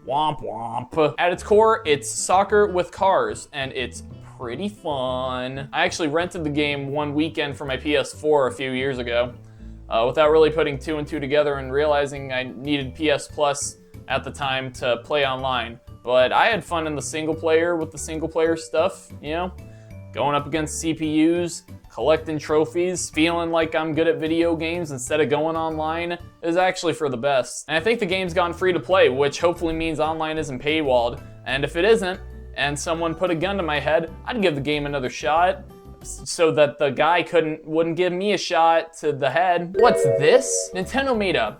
Womp womp. At its core, it's soccer with cars, and it's pretty fun. I actually rented the game one weekend for my PS4 a few years ago, without really putting 2 and 2 together and realizing I needed PS Plus at the time to play online. But I had fun in the single player with the single player stuff, you know? Going up against CPUs, collecting trophies, feeling like I'm good at video games instead of going online is actually for the best. And I think the game's gone free to play, which hopefully means online isn't paywalled. And if it isn't, and someone put a gun to my head, I'd give the game another shot so that the guy wouldn't give me a shot to the head. What's this? Nintendo made a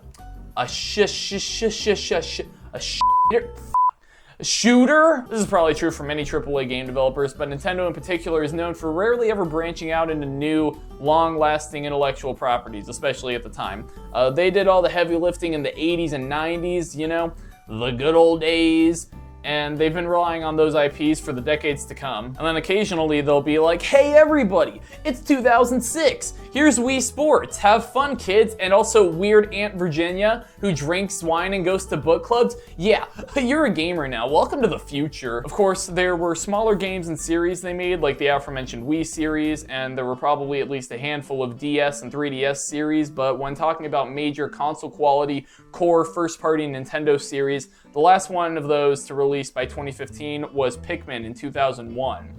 shooter? This is probably true for many AAA game developers, but Nintendo in particular is known for rarely ever branching out into new, long-lasting intellectual properties, especially at the time. They did all the heavy lifting in the 80s and 90s, you know, the good old days, and they've been relying on those IPs for the decades to come. And then occasionally they'll be like, hey everybody, it's 2006. Here's Wii Sports. Have fun, kids. And also weird Aunt Virginia who drinks wine and goes to book clubs. Yeah, you're a gamer now. Welcome to the future. Of course, there were smaller games and series they made, like the aforementioned Wii series, and there were probably at least a handful of DS and 3DS series, but when talking about major console quality, core first-party Nintendo series, the last one of those to release by 2015 was Pikmin in 2001.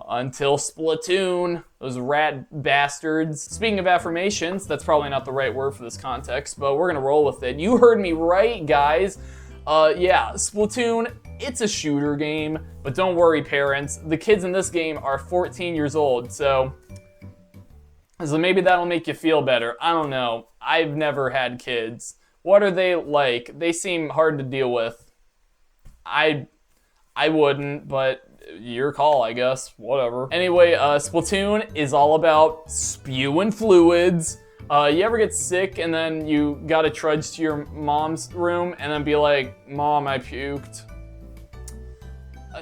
Until Splatoon, those rat bastards. Speaking of affirmations, that's probably not the right word for this context, but we're gonna roll with it. You heard me right, guys. Yeah, Splatoon, it's a shooter game, but don't worry, parents. The kids in this game are 14 years old, so maybe that'll make you feel better. I don't know. I've never had kids. What are they like? They seem hard to deal with. I wouldn't, but your call, I guess. Whatever. Anyway, Splatoon is all about spewing fluids. You ever get sick and then you gotta trudge to your mom's room and then be like, Mom, I puked?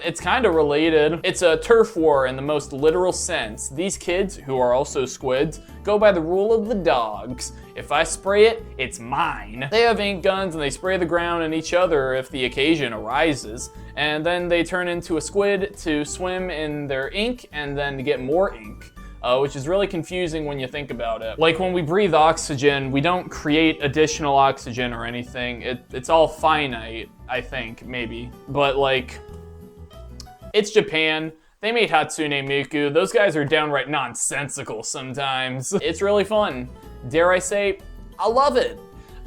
It's kind of related. It's a turf war in the most literal sense. These kids, who are also squids, go by the rule of the dogs. If I spray it, it's mine. They have ink guns and they spray the ground and each other if the occasion arises. And then they turn into a squid to swim in their ink and then to get more ink. Which is really confusing when you think about it. Like when we breathe oxygen, we don't create additional oxygen or anything. It's all finite, I think, maybe. But like, it's Japan. They made Hatsune Miku. Those guys are downright nonsensical sometimes. It's really fun. Dare I say, I love it.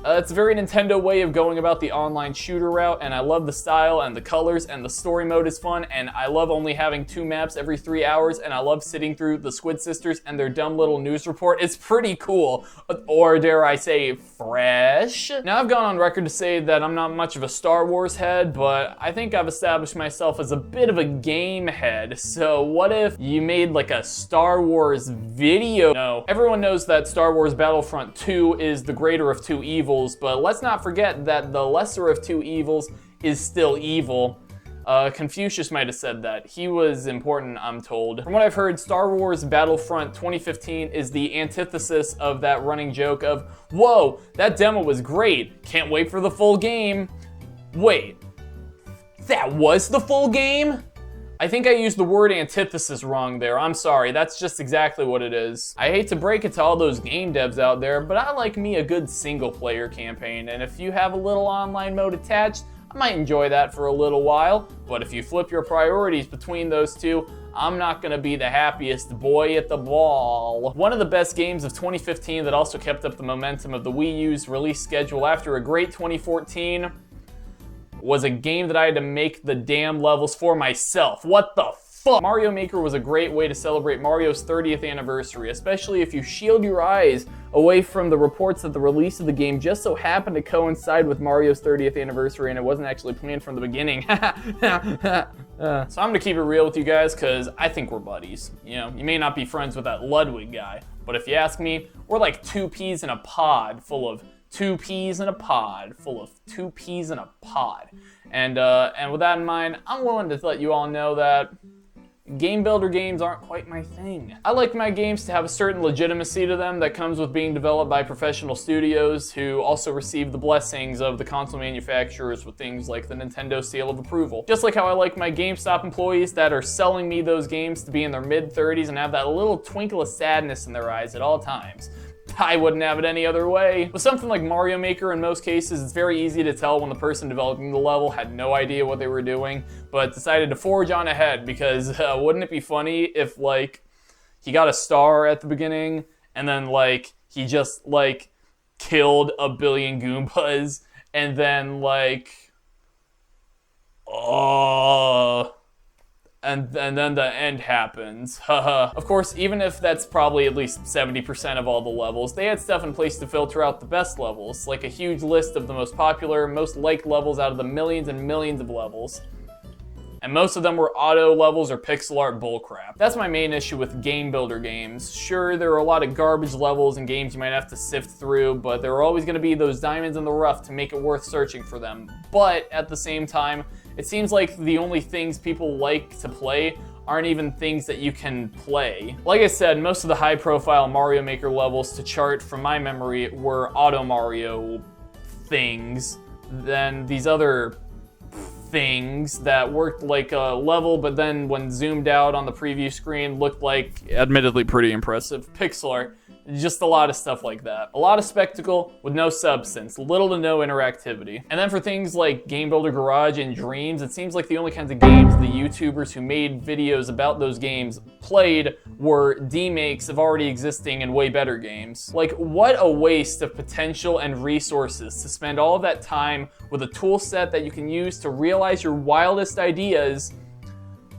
It's a very Nintendo way of going about the online shooter route, and I love the style and the colors, and the story mode is fun, and I love only having 2 maps every 3 hours, and I love sitting through the Squid Sisters and their dumb little news report. It's pretty cool, or dare I say, fresh. Now I've gone on record to say that I'm not much of a Star Wars head, but I think I've established myself as a bit of a game head, so what if you made like a Star Wars video? No, everyone knows that Star Wars Battlefront 2 is the greater of two evils, but let's not forget that the lesser of two evils is still evil. Confucius might have said that. He was important, I'm told. From what I've heard, Star Wars Battlefront 2015 is the antithesis of that running joke of, whoa, that demo was great, can't wait for the full game. Wait, that was the full game? I think I used the word antithesis wrong there. I'm sorry, that's just exactly what it is. I hate to break it to all those game devs out there, but I like me a good single player campaign, and if you have a little online mode attached, I might enjoy that for a little while, but if you flip your priorities between those two, I'm not gonna be the happiest boy at the ball. One of the best games of 2015 that also kept up the momentum of the Wii U's release schedule after a great 2014 was a game that I had to make the damn levels for myself. What the fuck? Mario Maker was a great way to celebrate Mario's 30th anniversary, especially if you shield your eyes away from the reports that the release of the game just so happened to coincide with Mario's 30th anniversary and it wasn't actually planned from the beginning. So I'm gonna keep it real with you guys because I think we're buddies. You know, you may not be friends with that Ludwig guy, but if you ask me, we're like two peas in a pod full of two peas in a pod full of two peas in a pod. And with that in mind, I'm willing to let you all know that game builder games aren't quite my thing. I like my games to have a certain legitimacy to them that comes with being developed by professional studios who also receive the blessings of the console manufacturers with things like the Nintendo seal of approval. Just like how I like my GameStop employees that are selling me those games to be in their mid-30s and have that little twinkle of sadness in their eyes at all times. I wouldn't have it any other way. With something like Mario Maker, in most cases, it's very easy to tell when the person developing the level had no idea what they were doing, but decided to forge on ahead because wouldn't it be funny if, like, he got a star at the beginning, and then, like, he just, like, killed a billion Goombas, and then, like, and then the end happens. Haha. Of course, even if that's probably at least 70% of all the levels, they had stuff in place to filter out the best levels, like a huge list of the most popular, most liked levels out of the millions and millions of levels. And most of them were auto levels or pixel art bullcrap. That's my main issue with game builder games. Sure, there are a lot of garbage levels and games you might have to sift through, but there are always going to be those diamonds in the rough to make it worth searching for them. But at the same time, it seems like the only things people like to play aren't even things that you can play. Like I said, most of the high-profile Mario Maker levels to chart from my memory were auto Mario things. Then these other things that worked like a level, but then when zoomed out on the preview screen looked like, admittedly pretty impressive, pixel art. Just a lot of stuff like that. A lot of spectacle with no substance, little to no interactivity. And then for things like Game Builder Garage and Dreams, it seems like the only kinds of games the YouTubers who made videos about those games played were demakes of already existing and way better games. Like, what a waste of potential and resources to spend all of that time with a tool set that you can use to realize your wildest ideas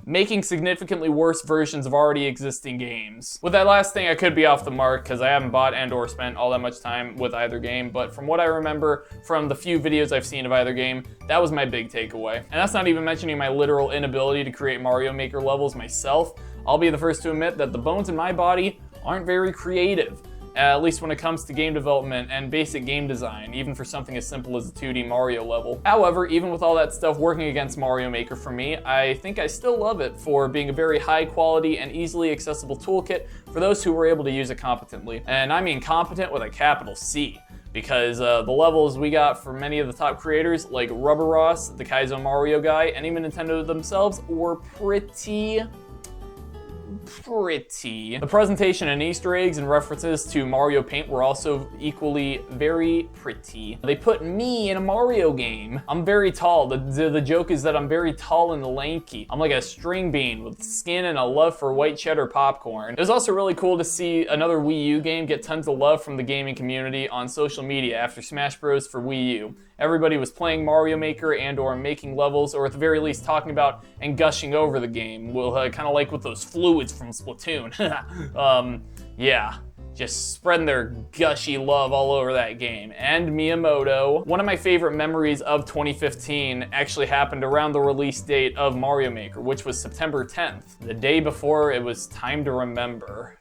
making significantly worse versions of already existing games. With that last thing, I could be off the mark because I haven't bought and or spent all that much time with either game, but from what I remember from the few videos I've seen of either game, that was my big takeaway. And that's not even mentioning my literal inability to create Mario Maker levels myself. I'll be the first to admit that the bones in my body aren't very creative. At least when it comes to game development and basic game design, even for something as simple as a 2D Mario level. However, even with all that stuff working against Mario Maker for me, I think I still love it for being a very high quality and easily accessible toolkit for those who were able to use it competently. And I mean competent with a capital C. Because the levels we got from many of the top creators, like Rubber Ross, the Kaizo Mario guy, and even Nintendo themselves, were pretty. The presentation and Easter eggs and references to Mario Paint were also equally very pretty. They put me in a Mario game. I'm very tall. The joke is that I'm very tall and lanky. I'm like a string bean with skin and a love for white cheddar popcorn. It was also really cool to see another Wii U game get tons of love from the gaming community on social media after Smash Bros. For Wii U. Everybody was playing Mario Maker and or making levels, or at the very least talking about and gushing over the game. Well, kind of like with those fluids from Splatoon. Yeah, just spreading their gushy love all over that game. And Miyamoto. One of my favorite memories of 2015 actually happened around the release date of Mario Maker, which was September 10th, the day before it was time to remember.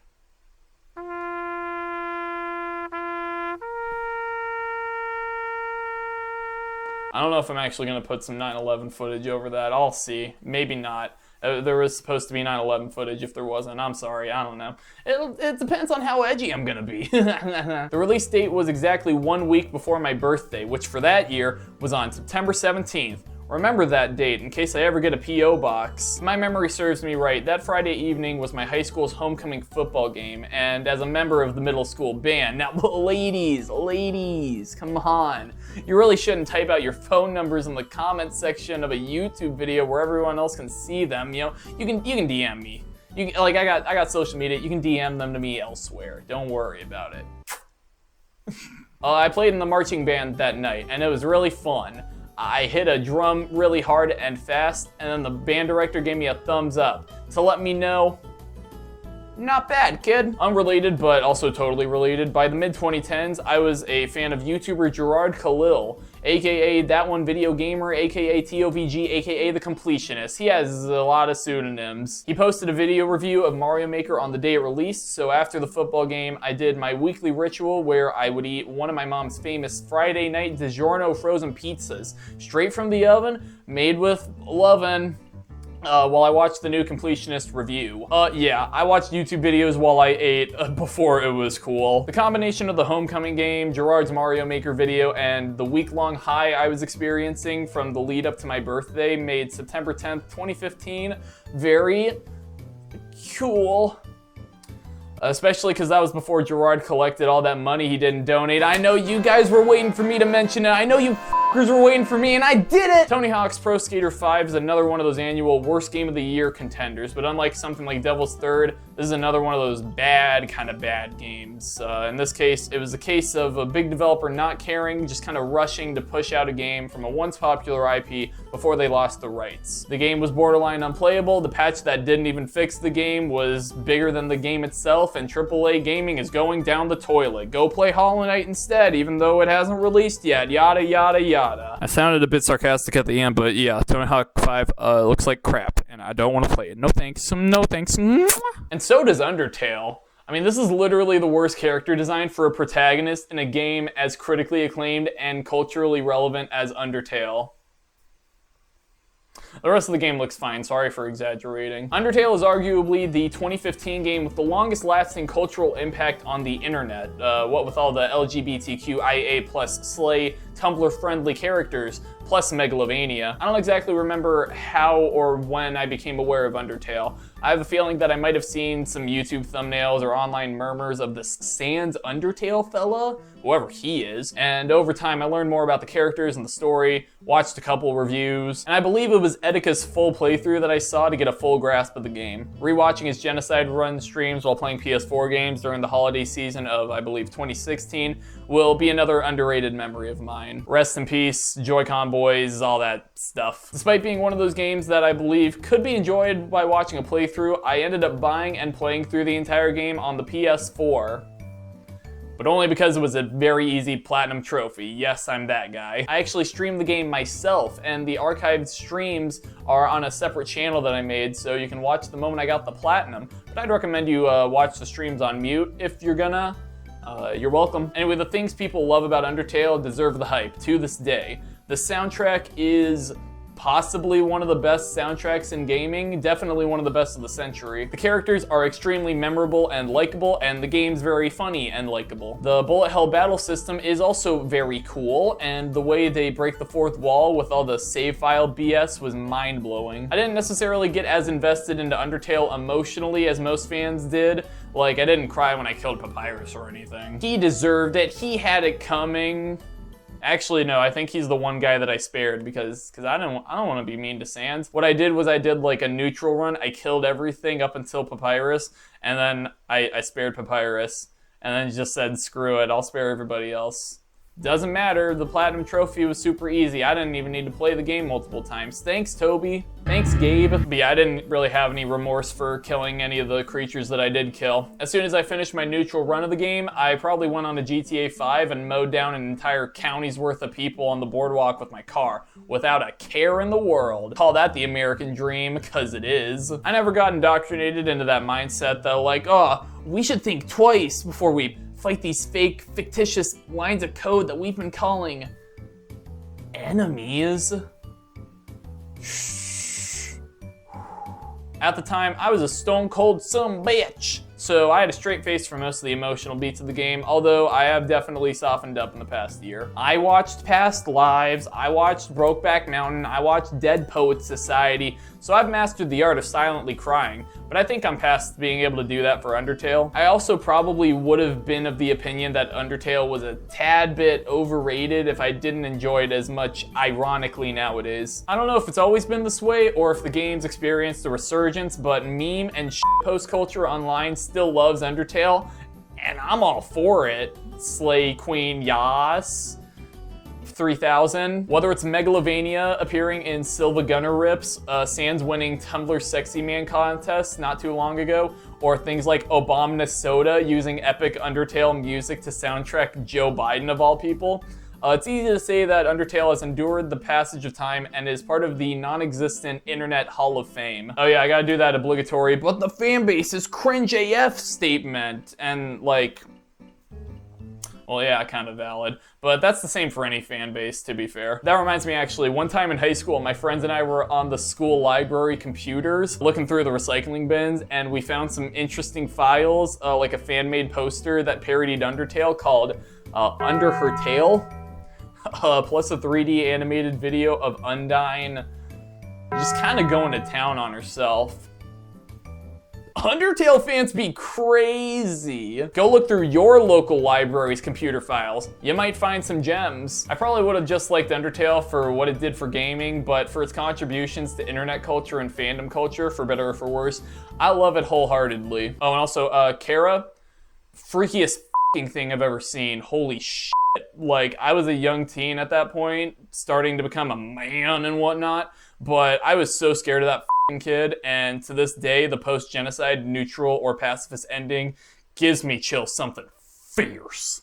I don't know if I'm actually going to put some 9/11 footage over that. I'll see. Maybe not. There was supposed to be 9/11 footage. If there wasn't, I'm sorry. I don't know. It depends on how edgy I'm going to be. The release date was exactly 1 week before my birthday, which for that year was on September 17th. Remember that date in case I ever get a P.O. box. If my memory serves me right, that Friday evening was my high school's homecoming football game, and as a member of the middle school band. Now, ladies, come on. You really shouldn't type out your phone numbers in the comments section of a YouTube video where everyone else can see them. You know, you can DM me. I got social media. You can DM them to me elsewhere. Don't worry about it. I played in the marching band that night, and it was really fun. I hit a drum really hard and fast, and then the band director gave me a thumbs up to let me know, not bad, kid. Unrelated, but also totally related, by the mid-2010s, I was a fan of YouTuber Gerard Khalil, aka That One Video Gamer, aka TOVG, aka The Completionist. He has a lot of pseudonyms. He posted a video review of Mario Maker on the day it released, so after the football game, I did my weekly ritual where I would eat one of my mom's famous Friday night DiGiorno frozen pizzas, straight from the oven, made with lovin'. While I watched the new Completionist review. Yeah, I watched YouTube videos while I ate before it was cool. The combination of the homecoming game, Gerard's Mario Maker video, and the week-long high I was experiencing from the lead up to my birthday made September 10th, 2015 very cool. Especially because that was before Gerard collected all that money he didn't donate. I know you guys were waiting for me to mention it. I know you motherfuckers were waiting for me, and I did it! Tony Hawk's Pro Skater 5 is another one of those annual Worst Game of the Year contenders, but unlike something like Devil's Third, this is another one of those bad, kind of bad games. In this case, it was a case of a big developer not caring, just kind of rushing to push out a game from a once popular IP before they lost the rights. The game was borderline unplayable, the patch that didn't even fix the game was bigger than the game itself, and AAA gaming is going down the toilet. Go play Hollow Knight instead, even though it hasn't released yet, yada yada yada. I sounded a bit sarcastic at the end, but yeah, Tony Hawk 5 looks like crap, and I don't want to play it. No thanks, no thanks. And so does Undertale. I mean, this is literally the worst character design for a protagonist in a game as critically acclaimed and culturally relevant as Undertale. The rest of the game looks fine, sorry for exaggerating. Undertale is arguably the 2015 game with the longest lasting cultural impact on the internet. What with all the LGBTQIA+ slay, Tumblr-friendly characters, plus Megalovania. I don't exactly remember how or when I became aware of Undertale. I have a feeling that I might have seen some YouTube thumbnails or online murmurs of this Sans Undertale fella, whoever he is, and over time I learned more about the characters and the story, watched a couple reviews, and I believe it was Etika's full playthrough that I saw to get a full grasp of the game. Rewatching his Genocide Run streams while playing PS4 games during the holiday season of, I believe, 2016 will be another underrated memory of mine. Rest in peace, Joy-Con boys, all that stuff. Despite being one of those games that I believe could be enjoyed by watching a playthrough, I ended up buying and playing through the entire game on the PS4. But only because it was a very easy platinum trophy. Yes, I'm that guy. I actually streamed the game myself, and the archived streams are on a separate channel that I made, so you can watch the moment I got the platinum. But I'd recommend you watch the streams on mute if you're gonna. You're welcome. Anyway, the things people love about Undertale deserve the hype to this day. The soundtrack is possibly one of the best soundtracks in gaming, definitely one of the best of the century. The characters are extremely memorable and likable, and the game's very funny and likable. The bullet hell battle system is also very cool, and the way they break the fourth wall with all the save file BS was mind-blowing. I didn't necessarily get as invested into Undertale emotionally as most fans did. Like, I didn't cry when I killed Papyrus or anything. He deserved it, he had it coming. Actually, no, I think he's the one guy that I spared because I don't want to be mean to Sans. What I did was I did like a neutral run. I killed everything up until Papyrus, and then I spared Papyrus, and then just said, screw it, I'll spare everybody else. Doesn't matter, the platinum trophy was super easy. I didn't even need to play the game multiple times. Thanks, Toby. Thanks, Gabe. But yeah, I didn't really have any remorse for killing any of the creatures that I did kill. As soon as I finished my neutral run of the game, I probably went on to GTA 5 and mowed down an entire county's worth of people on the boardwalk with my car, without a care in the world. Call that the American dream, because it is. I never got indoctrinated into that mindset though, like, oh, we should think twice before we fight these fake, fictitious lines of code that we've been calling enemies. Shh. At the time, I was a stone cold son of a bitch. So I had a straight face for most of the emotional beats of the game, although I have definitely softened up in the past year. I watched Past Lives, I watched Brokeback Mountain, I watched Dead Poets Society, so I've mastered the art of silently crying, but I think I'm past being able to do that for Undertale. I also probably would have been of the opinion that Undertale was a tad bit overrated if I didn't enjoy it as much ironically nowadays. I don't know if it's always been this way or if the game's experienced a resurgence, but meme and post culture online still loves Undertale, and I'm all for it. Slay Queen Yas 3000. Whether it's Megalovania appearing in Silva Gunner rips, Sans winning Tumblr Sexy Man contest not too long ago, or things like Obama Soda using epic Undertale music to soundtrack Joe Biden of all people. It's easy to say that Undertale has endured the passage of time and is part of the non-existent Internet Hall of Fame. Oh yeah, I gotta do that obligatory, but the fan base is cringe AF statement, and like, well yeah, kind of valid. But that's the same for any fan base, to be fair. That reminds me actually, one time in high school, my friends and I were on the school library computers looking through the recycling bins, and we found some interesting files, like a fan-made poster that parodied Undertale called Under Her Tail. Plus a 3D animated video of Undyne just kind of going to town on herself. Undertale fans be crazy. Go look through your local library's computer files. You might find some gems. I probably would have just liked Undertale for what it did for gaming, but for its contributions to internet culture and fandom culture, for better or for worse, I love it wholeheartedly. Oh, and also, Kara, freakiest f***ing thing I've ever seen. Holy shit. Like, I was a young teen at that point, starting to become a man and whatnot, but I was so scared of that kid, and to this day, the post-genocide neutral or pacifist ending gives me chills something fierce.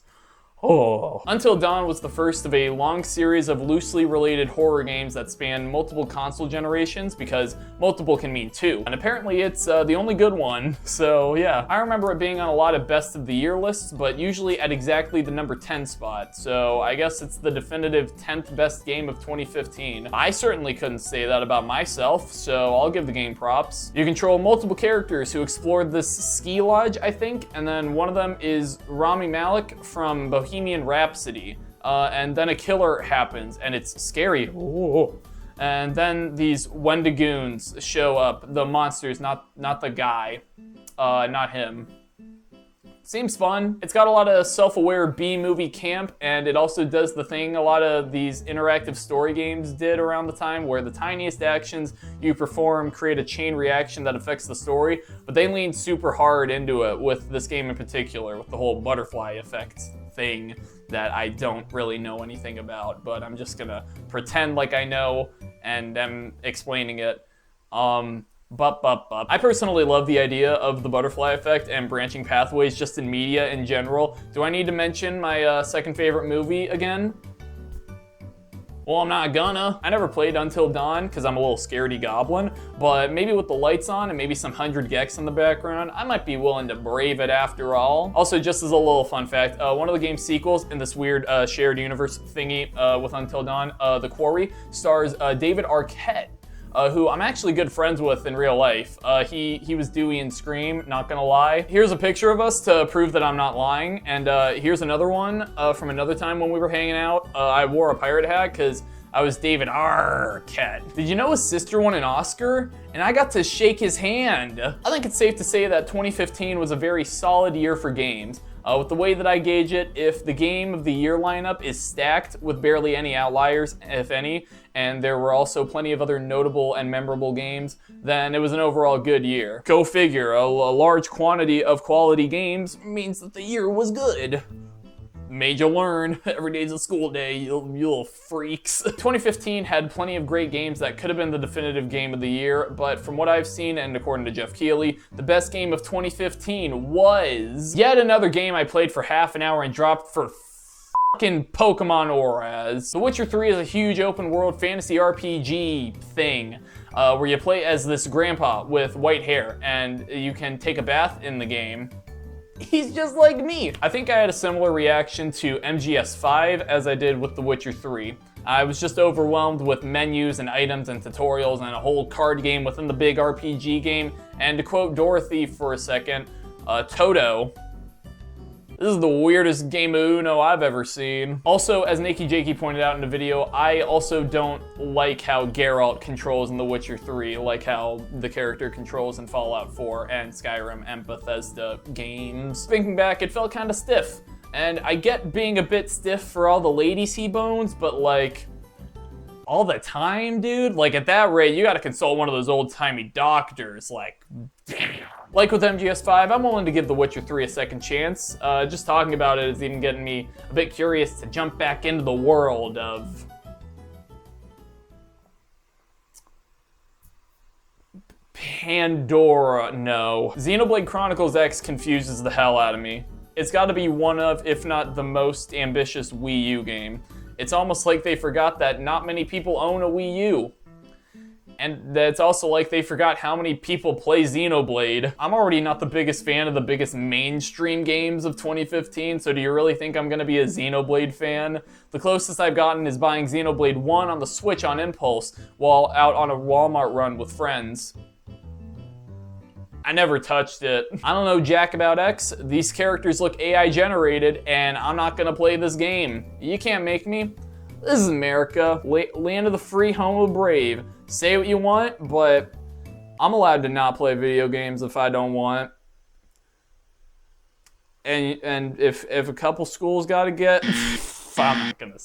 Oh. Until Dawn was the first of a long series of loosely related horror games that span multiple console generations, because multiple can mean two. And apparently it's the only good one, so yeah. I remember it being on a lot of best of the year lists, but usually at exactly the number 10 spot, so I guess it's the definitive 10th best game of 2015. I certainly couldn't say that about myself, so I'll give the game props. You control multiple characters who explore this ski lodge, I think, and then one of them is Rami Malek from Bohemian Rhapsody, and then a killer happens, and it's scary. Ooh. And then these Wendigos show up, the monsters, not the guy, not him. Seems fun. It's got a lot of self-aware B-movie camp, and it also does the thing a lot of these interactive story games did around the time, where the tiniest actions you perform create a chain reaction that affects the story, but they lean super hard into it with this game in particular, with the whole butterfly effect thing that I don't really know anything about, but I'm just gonna pretend like I know and am explaining it. I personally love the idea of the butterfly effect and branching pathways just in media in general. Do I need to mention my second favorite movie again? Well, I'm not gonna. I never played Until Dawn because I'm a little scaredy goblin, but maybe with the lights on and maybe some 100 gex in the background, I might be willing to brave it after all. Also, just as a little fun fact, one of the game's sequels in this weird shared universe thingy with Until Dawn, The Quarry, stars David Arquette, who I'm actually good friends with in real life. He was Dewey in Scream, not gonna lie. Here's a picture of us to prove that I'm not lying, and here's another one from another time when we were hanging out. I wore a pirate hat because I was David Arquette. Did you know his sister won an Oscar? And I got to shake his hand. I think it's safe to say that 2015 was a very solid year for games. With the way that I gauge it, if the game of the year lineup is stacked with barely any outliers, if any, and there were also plenty of other notable and memorable games, then it was an overall good year. Go figure, a large quantity of quality games means that the year was good. Made you learn. Every day's a school day, you little freaks. 2015 had plenty of great games that could have been the definitive game of the year, but from what I've seen, and according to Jeff Keighley, the best game of 2015 was yet another game I played for half an hour and dropped for fucking Pokemon Auras. The Witcher 3 is a huge open world fantasy RPG thing, where you play as this grandpa with white hair, and you can take a bath in the game. He's just like me. I think I had a similar reaction to MGS5 as I did with The Witcher 3. I was just overwhelmed with menus and items and tutorials and a whole card game within the big RPG game. And to quote Dorothy for a second, Toto, this is the weirdest game of Uno I've ever seen. Also, as Nakey Jakey pointed out in the video, I also don't like how Geralt controls in The Witcher 3, like how the character controls in Fallout 4 and Skyrim and Bethesda games. Thinking back, it felt kind of stiff. And I get being a bit stiff for all the ladies he bones, but like, all the time, dude? Like, at that rate, you gotta consult one of those old-timey doctors, like, damn. Like with MGS5, I'm willing to give The Witcher 3 a second chance. Just talking about it is even getting me a bit curious to jump back into the world of Pandora. No. Xenoblade Chronicles X confuses the hell out of me. It's gotta be one of, if not the most ambitious Wii U game. It's almost like they forgot that not many people own a Wii U. And it's also like they forgot how many people play Xenoblade. I'm already not the biggest fan of the biggest mainstream games of 2015, so do you really think I'm gonna be a Xenoblade fan? The closest I've gotten is buying Xenoblade 1 on the Switch on impulse while out on a Walmart run with friends. I never touched it. I don't know jack about X. These characters look AI generated, and I'm not gonna play this game. You can't make me. This is America, land of the free, home of the brave. Say what you want, but I'm allowed to not play video games if I don't want. And if a couple schools gotta get... I'm not gonna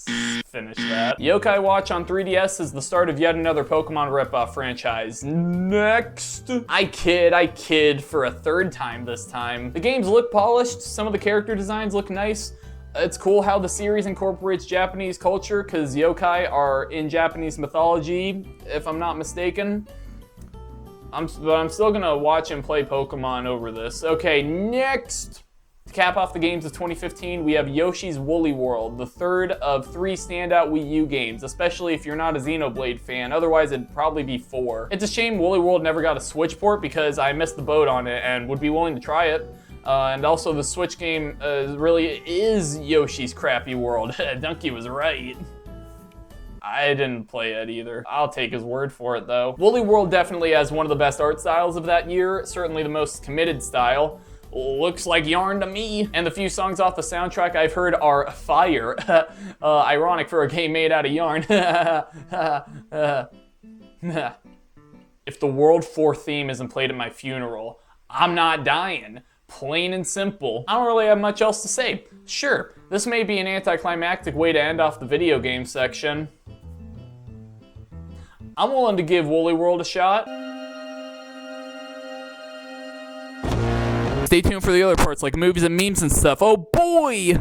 finish that. Yokai Watch on 3DS is the start of yet another Pokemon ripoff franchise. Next! I kid for a third time this time. The games look polished, some of the character designs look nice. It's cool how the series incorporates Japanese culture, because yokai are in Japanese mythology, if I'm not mistaken. But I'm still gonna watch and play Pokemon over this. Okay, next! To cap off the games of 2015, we have Yoshi's Woolly World, the third of 3 standout Wii U games, especially if you're not a Xenoblade fan, otherwise it'd probably be 4. It's a shame Woolly World never got a Switch port because I missed the boat on it and would be willing to try it. And also the Switch game really is Yoshi's crappy world. Donkey was right. I didn't play it either. I'll take his word for it though. Woolly World definitely has one of the best art styles of that year, certainly the most committed style. Looks like yarn to me. And the few songs off the soundtrack I've heard are fire. Ironic for a game made out of yarn. If the World 4 theme isn't played at my funeral, I'm not dying. Plain and simple. I don't really have much else to say. Sure, this may be an anticlimactic way to end off the video game section. I'm willing to give Woolly World a shot. Stay tuned for the other parts like movies and memes and stuff. Oh boy!